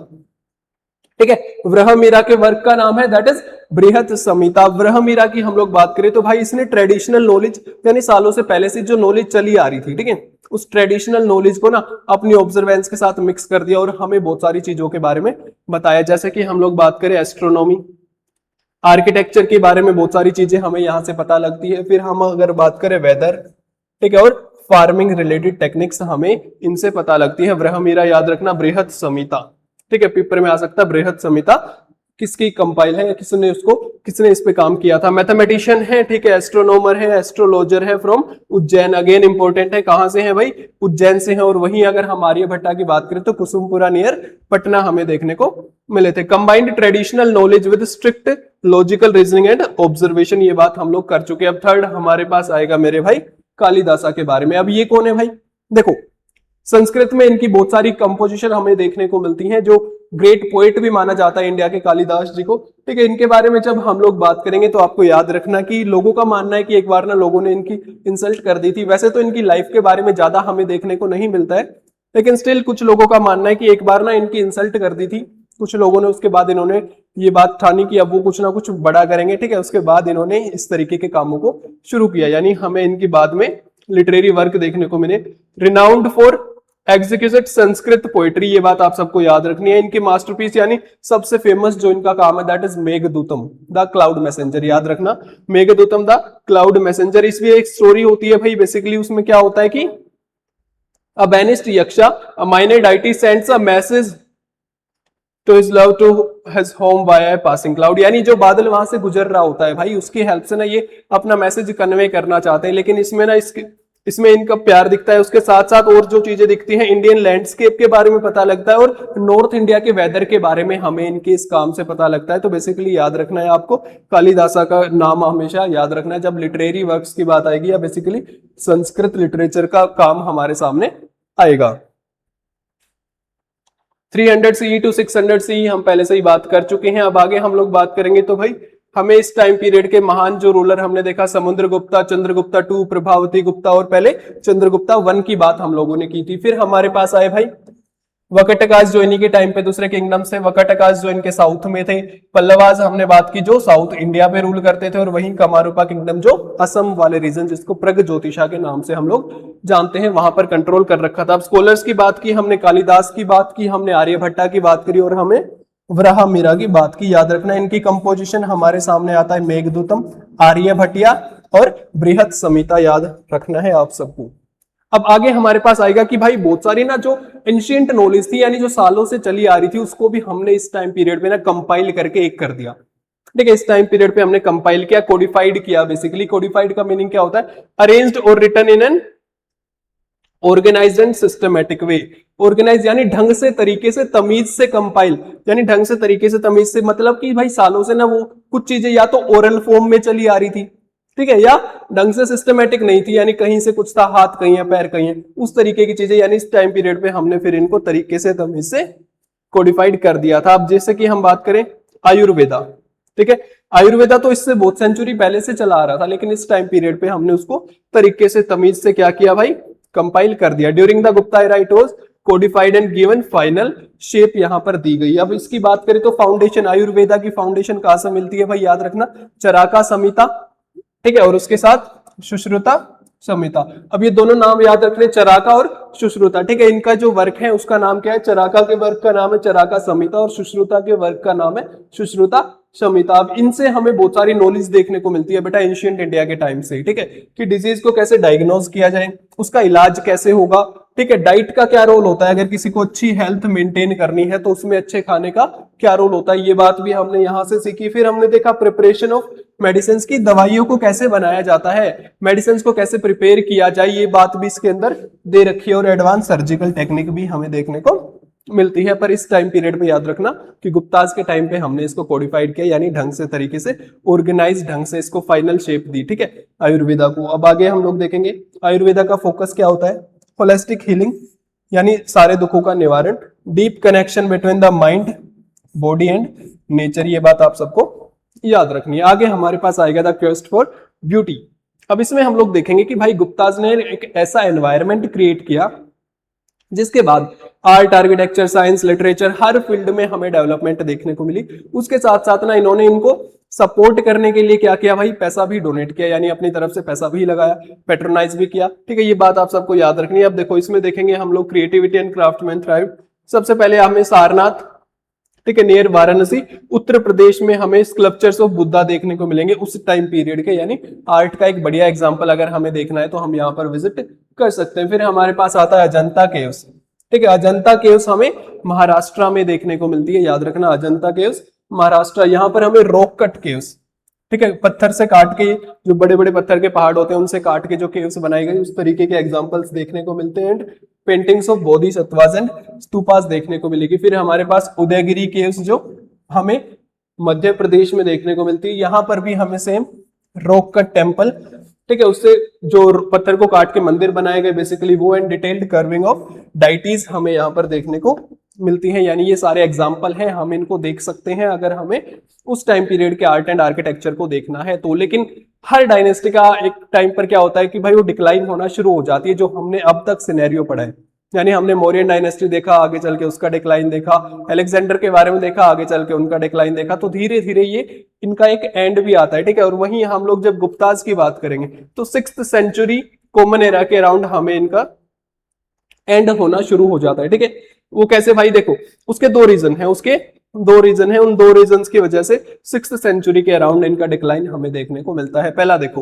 ठीक है, व्रहमीरा के वर्क का नाम है दैट इज बृहत संहिता। व्रहमीरा की हम लोग बात करें तो भाई इसने ट्रेडिशनल नॉलेज, यानी सालों से पहले से जो नॉलेज चली आ रही थी, ठीक है, उस ट्रेडिशनल नॉलेज को ना अपनी ऑब्जर्वेंस के साथ मिक्स कर दिया और हमें बहुत सारी चीजों के बारे में बताया। जैसे कि हम लोग बात करें एस्ट्रोनॉमी, आर्किटेक्चर के बारे में बहुत सारी चीजें हमें यहाँ से पता लगती है। फिर हम अगर बात करें वेदर, ठीक है, और फार्मिंग रिलेटेड टेक्निक्स हमें इनसे पता लगती है। व्रहमीरा याद रखना, बृहत संहिता, ठीक है, पेपर में आ सकता है। बृहत संहिता किसकी कंपाइल है, किसने इस पे काम किया था? मैथमेटिशियन है, ठीक है, एस्ट्रोनॉमर है, एस्ट्रोलॉजर है फ्रॉम उज्जैन। अगेन इंपॉर्टेंट है, कहां से है भाई? उज्जैन से है। और वहीं अगर हम आर्यभट्टा की बात करें तो कुसुमपुरा नियर पटना हमें देखने को मिले थे। Combined traditional knowledge with strict logical reasoning and observation, ये बात हम लोग कर चुके हैं। अब थर्ड हमारे पास आएगा मेरे भाई कालिदासा के बारे में। अब ये कौन है भाई? देखो संस्कृत में इनकी बहुत सारी कंपोजिशन हमें देखने को मिलती हैं, जो ग्रेट पोएट भी माना जाता है इंडिया के कालिदास जी को। ठीक है, इनके बारे में जब हम लोग बात करेंगे तो आपको याद रखना कि लोगों का मानना है कि एक बार ना लोगों ने इनकी इंसल्ट कर दी थी। वैसे तो इनकी लाइफ के बारे में ज्यादा हमें देखने को नहीं मिलता है, लेकिन स्टिल कुछ लोगों का मानना है कि एक बार ना इनकी इंसल्ट कर दी थी कुछ लोगों ने। उसके बाद इन्होंने ये बात ठानी कि अब वो कुछ ना कुछ बड़ा करेंगे। ठीक है, उसके बाद इन्होंने इस तरीके के कामों को शुरू किया, यानी हमें इनकी बाद में लिटरेरी वर्क देखने को मिले। Renowned for executed Sanskrit poetry, ये बात आप सबको याद रखनी है। इनकी मास्टरपीस यानी सबसे फेमस जो इनका काम है that is Meghadutam the cloud messenger. याद रखना, मेघदूतम द क्लाउड मैसेंजर। इसमें एक स्टोरी होती है भाई, बेसिकली उसमें क्या होता है कि a banished yaksha, a minor deity sends a message to his love to his home by passing cloud. यानी जो बादल वहां से गुजर रहा होता है भाई, उसकी हेल्प से ना ये अपना मैसेज कन्वे करना चाहते हैं। लेकिन इसमें ना इसमें इनका प्यार दिखता है, उसके साथ साथ और जो चीजें दिखती हैं, इंडियन लैंडस्केप के बारे में पता लगता है और नॉर्थ इंडिया के वेदर के बारे में हमें इनके इस काम से पता लगता है। तो बेसिकली याद रखना है आपको, कालिदासा का नाम हमेशा याद रखना है जब लिटरेरी वर्क्स की बात आएगी या बेसिकली संस्कृत लिटरेचर का काम हमारे सामने आएगा। 300 CE टू 600 CE हम पहले से ही बात कर चुके हैं। अब आगे हम लोग बात करेंगे तो भाई हमें इस टाइम पीरियड के महान जो रूलर हमने देखा, समुद्रगुप्ता, चंद्रगुप्ता 2, प्रभावती गुप्ता और पहले चंद्रगुप्ता 1 की बात हम लोगों ने की थी। फिर हमारे पास आए भाई वकटकास, जो इन्हीं के टाइम पे दूसरे किंगडम्स थे। वकटकास जो इनके साउथ में थे। पल्लवास हमने बात की जो साउथ इंडिया पे रूल करते थे, और वहीं कमारूपा किंगडम जो असम वाले रीजन, जिसको प्रगज्योतिषा के नाम से हम लोग जानते हैं, वहां पर कंट्रोल कर रखा था। अब स्कॉलर्स की बात की हमने, कालिदास की बात की हमने, आर्यभट्टा की बात करी और हमें व्रहमीरा की बात की। याद रखना इनकी कंपोजिशन हमारे सामने आता है मेघदूतम, आर्यभट्टिया और बृहत संहिता, याद रखना है आप सबको। अब आगे हमारे पास आएगा कि भाई बहुत सारी ना जो एंशिएंट नॉलेज थी, यानी जो सालों से चली आ रही थी, उसको भी हमने इस टाइम पीरियड में ना कंपाइल करके एक कर दिया। ठीक है, इस टाइम पीरियड पे हमने कंपाइल किया, कोडिफाइड किया। बेसिकली कोडिफाइड का मीनिंग क्या होता है? अरेंज्ड और written in an organised and systematic way. Organise यानी ढंग से, तरीके से, तमीज से कंपाइल, यानी ढंग से, तरीके से, तमीज से, मतलब कि भाई सालों से ना वो कुछ चीजें या तो ओरल फॉर्म में चली आ रही थी, ठीक है, या ढंग से सिस्टमैटिक नहीं थी, यानी कहीं से कुछ था, हाथ कहीं है, पैर कहीं है, उस तरीके की चीजें। यानी इस टाइम पीरियड पे हमने फिर इनको तरीके से, तमीज से कोडिफाइड कर दिया था। अब जैसे कि हम बात करें आयुर्वेदा, ठीक है, आयुर्वेदा तो इससे बहुत सेंचुरी पहले से चला आ रहा था, लेकिन इस टाइम पीरियड पे हमने उसको तरीके से, तमीज से क्या किया भाई? कंपाइल कर दिया। During the Gupta era it was codified and given final shape यहां पर दी गई। अब इसकी बात करें तो फाउंडेशन, आयुर्वेदा की फाउंडेशन कहां से मिलती है भाई? याद रखना, चराका संहिता, ठीक है, और उसके साथ सुश्रुता संहिता। अब ये दोनों नाम याद रखने, चराका और सुश्रुता, ठीक है। इनका जो वर्क है उसका नाम क्या है, चराका के वर्क का नाम है चराका संहिता और सुश्रुता के वर्क का नाम है सुश्रुता संहिता। अब इनसे हमें बहुत सारी नॉलेज देखने को मिलती है बेटा एंशिएंट इंडिया के टाइम से, ठीक है, कि डिजीज को कैसे डायग्नोज किया जाए, उसका इलाज कैसे होगा, ठीक है। डाइट का क्या रोल होता है, अगर किसी को अच्छी हेल्थ मेंटेन करनी है तो उसमें अच्छे खाने का क्या रोल होता है, ये बात भी हमने यहाँ से सीखी। फिर हमने देखा प्रिपरेशन ऑफ मेडिसिन की, दवाइयों को कैसे बनाया जाता है, मेडिसिन को कैसे प्रिपेयर किया जाए, ये बात भी इसके अंदर दे रखी है। और एडवांस सर्जिकल टेक्निक भी हमें देखने को मिलती है। पर इस टाइम पीरियड में याद रखना कि गुप्ताज के टाइम पे हमने इसको कोडिफाइड किया, यानी ढंग से तरीके से ऑर्गेनाइज ढंग से इसको फाइनल शेप दी, ठीक है, आयुर्वेदा को। अब आगे हम लोग देखेंगे आयुर्वेदा का फोकस क्या होता है, होलिस्टिक हीलिंग यानी सारे दुखों का निवारण, deep connection between the mind body and nature, ये बात आप सबको याद रखनी है। आगे हमारे पास आएगा द क्वेस्ट फॉर ब्यूटी। अब इसमें हम लोग देखेंगे कि भाई गुप्ताज ने एक ऐसा एनवायरनमेंट क्रिएट किया जिसके बाद आर्ट, आर्किटेक्चर, साइंस, लिटरेचर, हर फील्ड में हमें डेवलपमेंट देखने को मिली। उसके साथ साथ ना इन्होंने इनको सपोर्ट करने के लिए क्या किया भाई, पैसा भी डोनेट किया, यानी अपनी तरफ से पैसा भी लगाया, पेट्रोनाइज भी किया, ठीक है। ये बात आप सबको याद रखनी है। अब देखो इसमें देखेंगे हम लोग क्रिएटिविटी एंड क्राफ्टमैन थ्राइव। सबसे पहले हमें सारनाथ, ठीक है, नियर वाराणसी, उत्तर प्रदेश में हमें स्कल्पचर्स ऑफ बुद्धा देखने को मिलेंगे उस टाइम पीरियड के, यानी आर्ट का एक बढ़िया एग्जांपल अगर हमें देखना है तो हम यहाँ पर विजिट कर सकते हैं। फिर हमारे पास आता है अजंता केव्स, ठीक है, अजंता केव्स हमें महाराष्ट्र में देखने को मिलती है, याद रखना अजंता केव्स महाराष्ट्र। यहाँ पर हमें रॉक कट केव्स, ठीक है, पत्थर से काट के, जो बड़े बड़े पत्थर के पहाड़ होते हैं उनसे काट के जो केव्स बनाई गई उस तरीके के एग्जांपल्स देखने को मिलते हैं। Paintings of bodhisattvas and stupas देखने को मिलेगी। फिर हमारे पास उदयगिरी केव्स जो हमें मध्य प्रदेश में देखने को मिलती है, यहाँ पर भी हमें सेम रॉक कट टेम्पल, ठीक है, उससे जो पत्थर को काट के मंदिर बनाए गए बेसिकली वो, and detailed curving of deities हमें यहाँ पर देखने को मिलती है। यानी ये सारे एग्जाम्पल हैं, हम इनको देख सकते हैं अगर हमें उस टाइम पीरियड के आर्ट एंड आर्किटेक्चर को देखना है तो। लेकिन हर डायनेस्टी का एक टाइम पर क्या होता है कि भाई वो डिक्लाइन होना शुरू हो जाती है, जो हमने अब तक सिनेरियो पढ़ा है। यानी हमने मौर्यन डायनेस्टी देखा, आगे चल के उसका डिक्लाइन देखा, अलेक्जेंडर के बारे में देखा, आगे चल के उनका डिक्लाइन देखा, तो धीरे धीरे ये इनका एक एंड भी आता है, ठीक है। और वहीं हम लोग जब गुप्ताज की बात करेंगे तो 6th सेंचुरी कॉमन एरा के अराउंड हमें इनका एंड होना शुरू हो जाता है, ठीक है। वो कैसे भाई, देखो उसके दो रीजन है, उन दो रीजन की वजह से 6th सेंचुरी के अराउंड इनका डिक्लाइन हमें देखने को मिलता है। पहला देखो,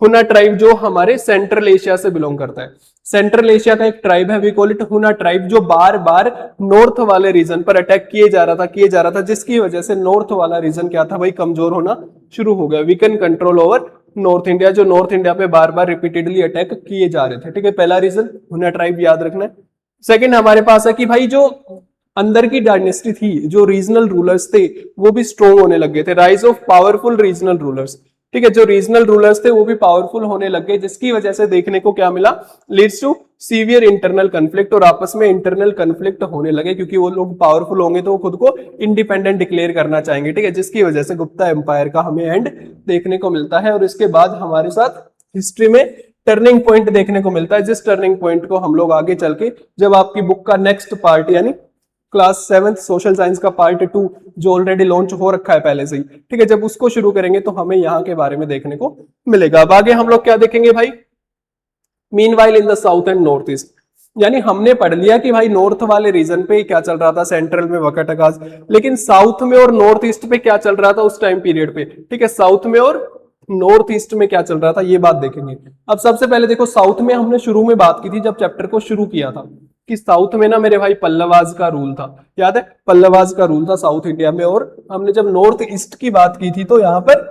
हुना ट्राइब जो हमारे सेंट्रल एशिया से बिलोंग करता है, सेंट्रल एशिया का एक ट्राइब है, वी कॉल इट हुना ट्राइब, जो बार बार नॉर्थ वाले रीजन पर अटैक किए जा रहा था, जिसकी वजह से नॉर्थ वाला रीजन क्या था भाई, कमजोर होना शुरू हो गया, weaken control over north India, जो नॉर्थ इंडिया पे बार बार रिपीटेडली अटैक किए जा रहे थे, ठीक है। पहला रीजन हुना ट्राइब याद रखना है। सेकंड हमारे पास है कि भाई जो अंदर की डायनेस्टी थी, जो रीजनल रूलर्स थे वो भी स्ट्रॉन्ग होने लग गए थे, rise of powerful regional rulers, ठीक है, जो रीजनल रूलर्स थे वो भी पावरफुल होने लग गए, जिसकी वजह से देखने को क्या मिला, leads to severe internal conflict, और आपस में इंटरनल कन्फ्लिक्ट होने लगे, क्योंकि वो लोग पावरफुल होंगे तो वो खुद को इंडिपेंडेंट डिक्लेयर करना चाहेंगे, ठीक है, जिसकी वजह से गुप्ता एम्पायर का हमें एंड देखने को मिलता है। और इसके बाद हमारे साथ हिस्ट्री में टर्निंग पॉइंट देखने को मिलता है, जिस टर्निंग पॉइंट को हम लोग आगे चल के जब आपकी बुक का नेक्स्ट पार्ट यानी क्लास 7th सोशल साइंस का पार्ट 2 जो ऑलरेडी लॉन्च हो रखा है पहले से ही, ठीक है, जब उसको शुरू करेंगे तो हमें यहाँ के बारे में देखने को मिलेगा। अब आगे हम लोग क्या देखेंगे भाई, meanwhile in the south and north east, यानी हमने पढ़ लिया कि भाई नॉर्थ वाले रीजन पे क्या चल रहा था, सेंट्रल में वकाटकास, लेकिन साउथ में और नॉर्थ ईस्ट पे क्या चल रहा था उस टाइम पीरियड पे, ठीक है, साउथ में और नॉर्थ ईस्ट में क्या चल रहा था ये बात देखेंगे। अब सबसे पहले देखो, साउथ में हमने शुरू में बात की थी जब चैप्टर को शुरू किया था कि साउथ में ना मेरे भाई पल्लवाज का रूल था, याद है, पल्लवाज का रूल था साउथ इंडिया में। और हमने जब नॉर्थ ईस्ट की बात की थी तो यहाँ पर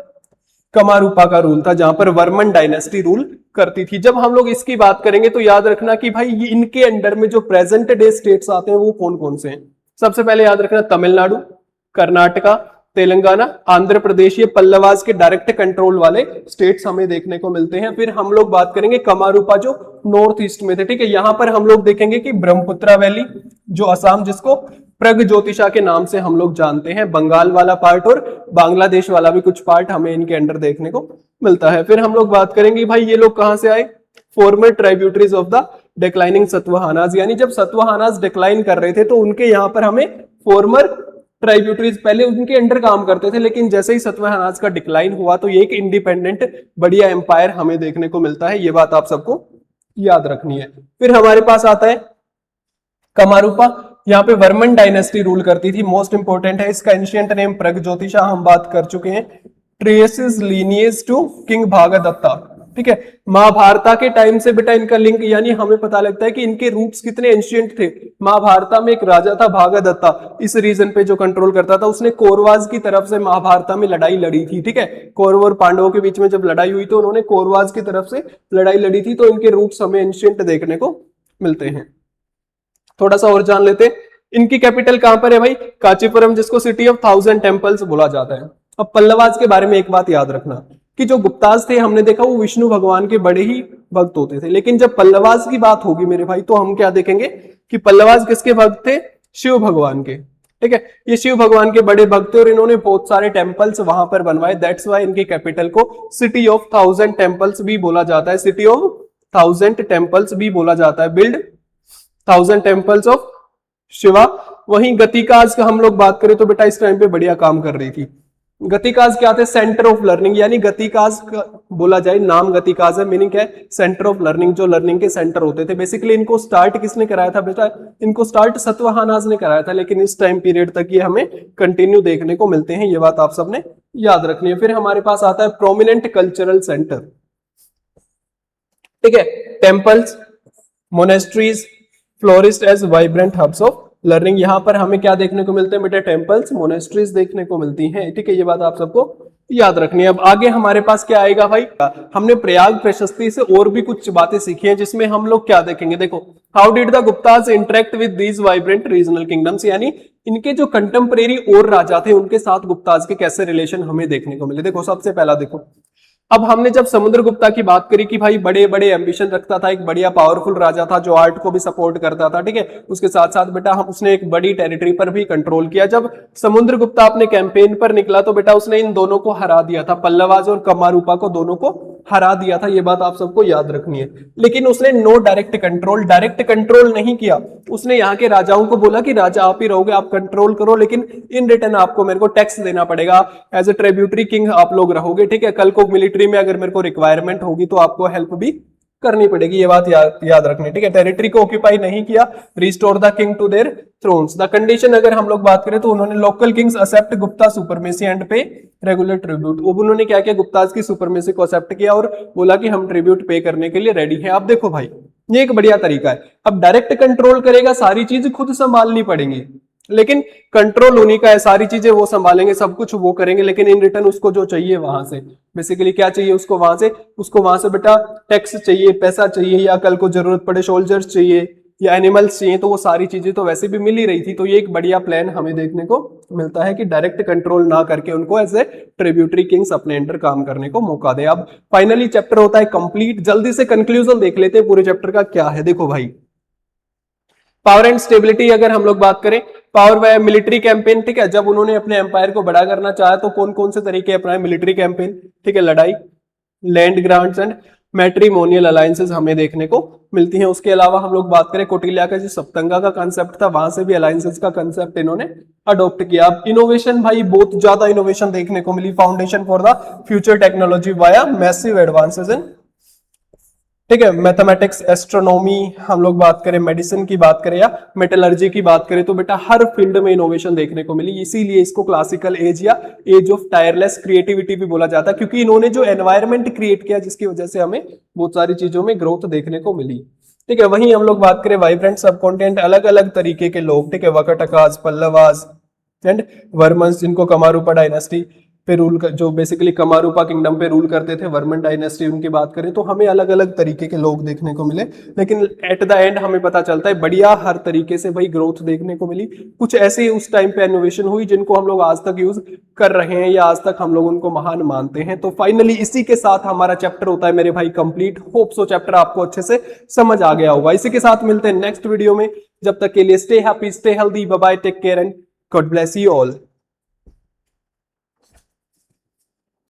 कमारूपा का रूल था, जहां पर वर्मन डायनेस्टी रूल करती थी। जब हम लोग इसकी बात करेंगे तो याद रखना कि भाई ये इनके अंडर में जो प्रेजेंट डे स्टेट्स आते हैं वो कौन कौन से हैं। सबसे पहले याद रखना तमिलनाडु, कर्नाटका, तेलंगाना, आंध्र प्रदेश, ये पल्लवाज के डायरेक्ट कंट्रोल वाले स्टेट्स हमें देखने को मिलते हैं। फिर हम लोग बात करेंगे कमारूपा जो नॉर्थ ईस्ट में थे, ठीक है, यहां पर हम लोग देखेंगे कि ब्रह्मपुत्रा वैली जो असम, जिसको प्रग ज्योतिषा के नाम से हम लोग जानते हैं, बंगाल वाला पार्ट और बांग्लादेश वाला भी कुछ पार्ट हमें इनके अंडर देखने को मिलता है। फिर हम लोग बात करेंगे भाई ये लोग कहां से आए, former tributaries of the declining Satavahanas, यानी जब सतवाहानाज डिक्लाइन कर रहे थे तो उनके यहाँ पर हमें फॉर्मर ट्राइब्यूटरीज पहले उनके अंडर काम करते थे, लेकिन जैसे ही सतवाहानाज का डिक्लाइन हुआ तो ये एक इंडिपेंडेंट बढ़िया एम्पायर हमें देखने को मिलता है। ये बात आप सबको याद रखनी है। फिर हमारे पास आता है कमारूपा। यहाँ पे वर्मन डायनेस्टी रूल करती थी, मोस्ट इंपोर्टेंट है। इसका एंशिएंट नेम प्रगज्योतिषा, हम बात कर चुके हैं। ट्रेसेस लीनिएज टू किंग भागदत्ता, ठीक है। महाभारता के टाइम से बेटा इनका लिंक, यानी हमें पता लगता है कि इनके रूट्स कितने एंशिएंट थे। महाभारता में एक राजा था भागदत्ता, इस रीजन पे जो कंट्रोल करता था, उसने कौरवाज की तरफ से महाभारता में लड़ाई लड़ी थी, ठीक है। कौरव और पांडवों के बीच में जब लड़ाई हुई तो उन्होंने कौरवाज की तरफ से लड़ाई लड़ी थी, तो इनके रूट्स हमें एंशिएंट देखने को मिलते हैं। थोड़ा सा और जान लेते हैं, इनकी कैपिटल कहां पर है भाई? कांचीपुरम, जिसको सिटी ऑफ 1000 टेम्पल्स बोला जाता है। अब पल्लवाज के बारे में एक बात याद रखना कि जो गुप्ताज थे, हमने देखा वो विष्णु भगवान के बड़े ही भक्त होते थे, लेकिन जब पल्लवाज की बात होगी मेरे भाई, तो हम क्या देखेंगे कि पल्लवाज किसके भक्त थे? शिव भगवान के, ठीक है। ये शिव भगवान के बड़े भक्त थे और इन्होंने बहुत सारे टेम्पल्स वहां पर बनवाए। दैट्स वाई इनकी कैपिटल को सिटी ऑफ 1000 टेम्पल्स भी बोला जाता है, सिटी ऑफ 1000 टेम्पल्स भी बोला जाता है, बिल्ड 1000 टेम्पल्स ऑफ शिवा। वहीं गतिकाज का हम लोग बात करें तो बेटा इस टाइम पे बढ़िया काम कर रही थी। गतिकाज क्या थे? सेंटर ऑफ लर्निंग, यानी गतिकाज बोला जाए, नाम गतिकाज है, मीनिंग क्या है? सेंटर ऑफ लर्निंग, जो लर्निंग के सेंटर होते थे। बेसिकली इनको स्टार्ट किसने कराया था बेटा? इनको स्टार्ट सतवाहनाज ने कराया था, लेकिन इस टाइम पीरियड तक ये हमें कंटिन्यू देखने को मिलते हैं, ये बात आप सबने याद रखनी है। फिर हमारे पास आता है प्रोमिनेंट कल्चरल सेंटर, ठीक है। Temples, monasteries, flourished as vibrant hubs of learning. यहां पर हमें क्या देखने को मिलते हैं बेटा? टेम्पल्स, मोनेस्ट्रीज देखने को मिलती हैं, ठीक है। ये बात आप सबको याद रखनी है। अब आगे हमारे पास क्या आएगा भाई? हमने प्रयाग प्रशस्ति से और भी कुछ बातें सीखी हैं, जिसमें हम लोग क्या देखेंगे? देखो, how did the Gupta's interact with these vibrant regional kingdoms, यानी इनके जो कंटेम्परेरी और राजा थे उनके साथ गुप्ताज के कैसे रिलेशन हमें देखने को मिले। देखो, सबसे पहला देखो, अब हमने जब समुद्रगुप्ता की बात करी कि भाई बड़े बड़े एम्बिशन रखता था, एक बढ़िया पावरफुल राजा था जो आर्ट को भी सपोर्ट करता था, ठीक है। उसके साथ साथ बेटा हम उसने एक बड़ी टेरिटरी पर भी कंट्रोल किया। जब समुद्रगुप्ता अपने कैंपेन पर निकला तो बेटा उसने इन दोनों को हरा दिया था, पल्लवाज और कमारूपा को, दोनों को हरा दिया था। ये बात आप सबको याद रखनी है। लेकिन उसने no direct control, direct control नहीं किया। उसने यहाँ के राजाओं को बोला कि राजा आप ही रहोगे, आप कंट्रोल करो, लेकिन इन रिटर्न आपको मेरे को टैक्स देना पड़ेगा, एज ए ट्रिब्यूटरी किंग आप लोग रहोगे, ठीक है। कल को मिलिट्री में अगर मेरे को रिक्वायरमेंट होगी तो आपको हेल्प भी करनी पड़ेगी, ये बात याद रखनी, ठीक है। टेरिटरी को ऑक्यूपाई नहीं किया, restore the king to their thrones. The condition अगर हम लोग बात करें तो उन्होंने local kings accept Gupta supremacy and pay regular tribute. अब उन्होंने क्या किया? गुप्ताज की सुपरमेसी को एक्सेप्ट किया और बोला कि हम ट्रिब्यूट पे करने के लिए रेडी हैं। अब देखो भाई, ये एक बढ़िया तरीका है। अब डायरेक्ट कंट्रोल करेगा, सारी चीज खुद संभालनी पड़ेंगी, लेकिन कंट्रोल उन्हीं का है, सारी चीजें वो संभालेंगे, सब कुछ वो करेंगे, लेकिन इन रिटर्न उसको जो चाहिए वहां से, बेसिकली क्या चाहिए उसको वहां से बेटा टैक्स चाहिए, पैसा चाहिए, या कल को जरूरत पड़े सोल्जर्स चाहिए या एनिमल्स चाहिए, तो वो सारी चीजें तो वैसे भी मिल ही रही थी। तो ये एक बढ़िया प्लान हमें देखने को मिलता है कि डायरेक्ट कंट्रोल ना करके उनको एज ए ट्रिब्यूटरी किंग्स अपने अंडर काम करने को मौका दे। अब फाइनली चैप्टर होता है कंप्लीट। जल्दी से कंक्लूजन देख लेते हैं पूरे चैप्टर का क्या है। देखो भाई, पावर एंड स्टेबिलिटी अगर हम लोग बात करें, पावर व मिलिट्री कैंपेन, ठीक है। जब उन्होंने अपने एम्पायर को बड़ा करना चाहा तो कौन कौन से तरीके अपनाए? मिलिट्री कैंपेन, ठीक है, लड़ाई, land grants and matrimonial alliances हमें देखने को मिलती हैं। उसके अलावा हम लोग बात करें कौटिल्या का जो सप्तंगा का कंसेप्ट था, वहां से भी अलायंसेस का कंसेप्ट इन्होंने अडॉप्ट किया। अब इनोवेशन भाई, बहुत ज्यादा इनोवेशन देखने को मिली। Foundation for the future technology via massive advances in, ठीक है, मैथमेटिक्स, एस्ट्रोनॉमी, हम लोग बात करें मेडिसिन की बात करें या मेटलर्जी की बात करें, तो बेटा हर फील्ड में इनोवेशन देखने को मिली। इसीलिए इसको क्लासिकल एज या एज ऑफ टायरलेस क्रिएटिविटी भी बोला जाता है, क्योंकि इन्होंने जो एनवायरनमेंट क्रिएट किया जिसकी वजह से हमें बहुत सारी चीजों में ग्रोथ देखने को मिली, ठीक है। वहीं हम लोग बात करें वाइब्रेंट सबकॉन्टिनेंट, अलग अलग तरीके के लोग, ठीक है, वकटकाज, पल्लवाज एंड वर्मन्स, जिनको कमारूपा डायनेस्टी पे रूल कर, जो बेसिकली कमारूपा किंगडम पे रूल करते थे, वर्मन डायनेस्टी उनकी बात करें तो हमें अलग अलग तरीके के लोग देखने को मिले। लेकिन एट द एंड हमें पता चलता है बढ़िया हर तरीके से भाई ग्रोथ देखने को मिली। कुछ ऐसे उस टाइम पे इनोवेशन हुई जिनको हम लोग आज तक यूज कर रहे हैं या आज तक हम लोग उनको महान मानते हैं। तो फाइनली इसी के साथ हमारा चैप्टर होता है मेरे भाई कंप्लीट। होप सो चैप्टर आपको अच्छे से समझ आ गया होगा। इसी के साथ मिलते हैं नेक्स्ट वीडियो में। जब तक के लिए stay happy, stay healthy, bye bye, take care and God bless you all.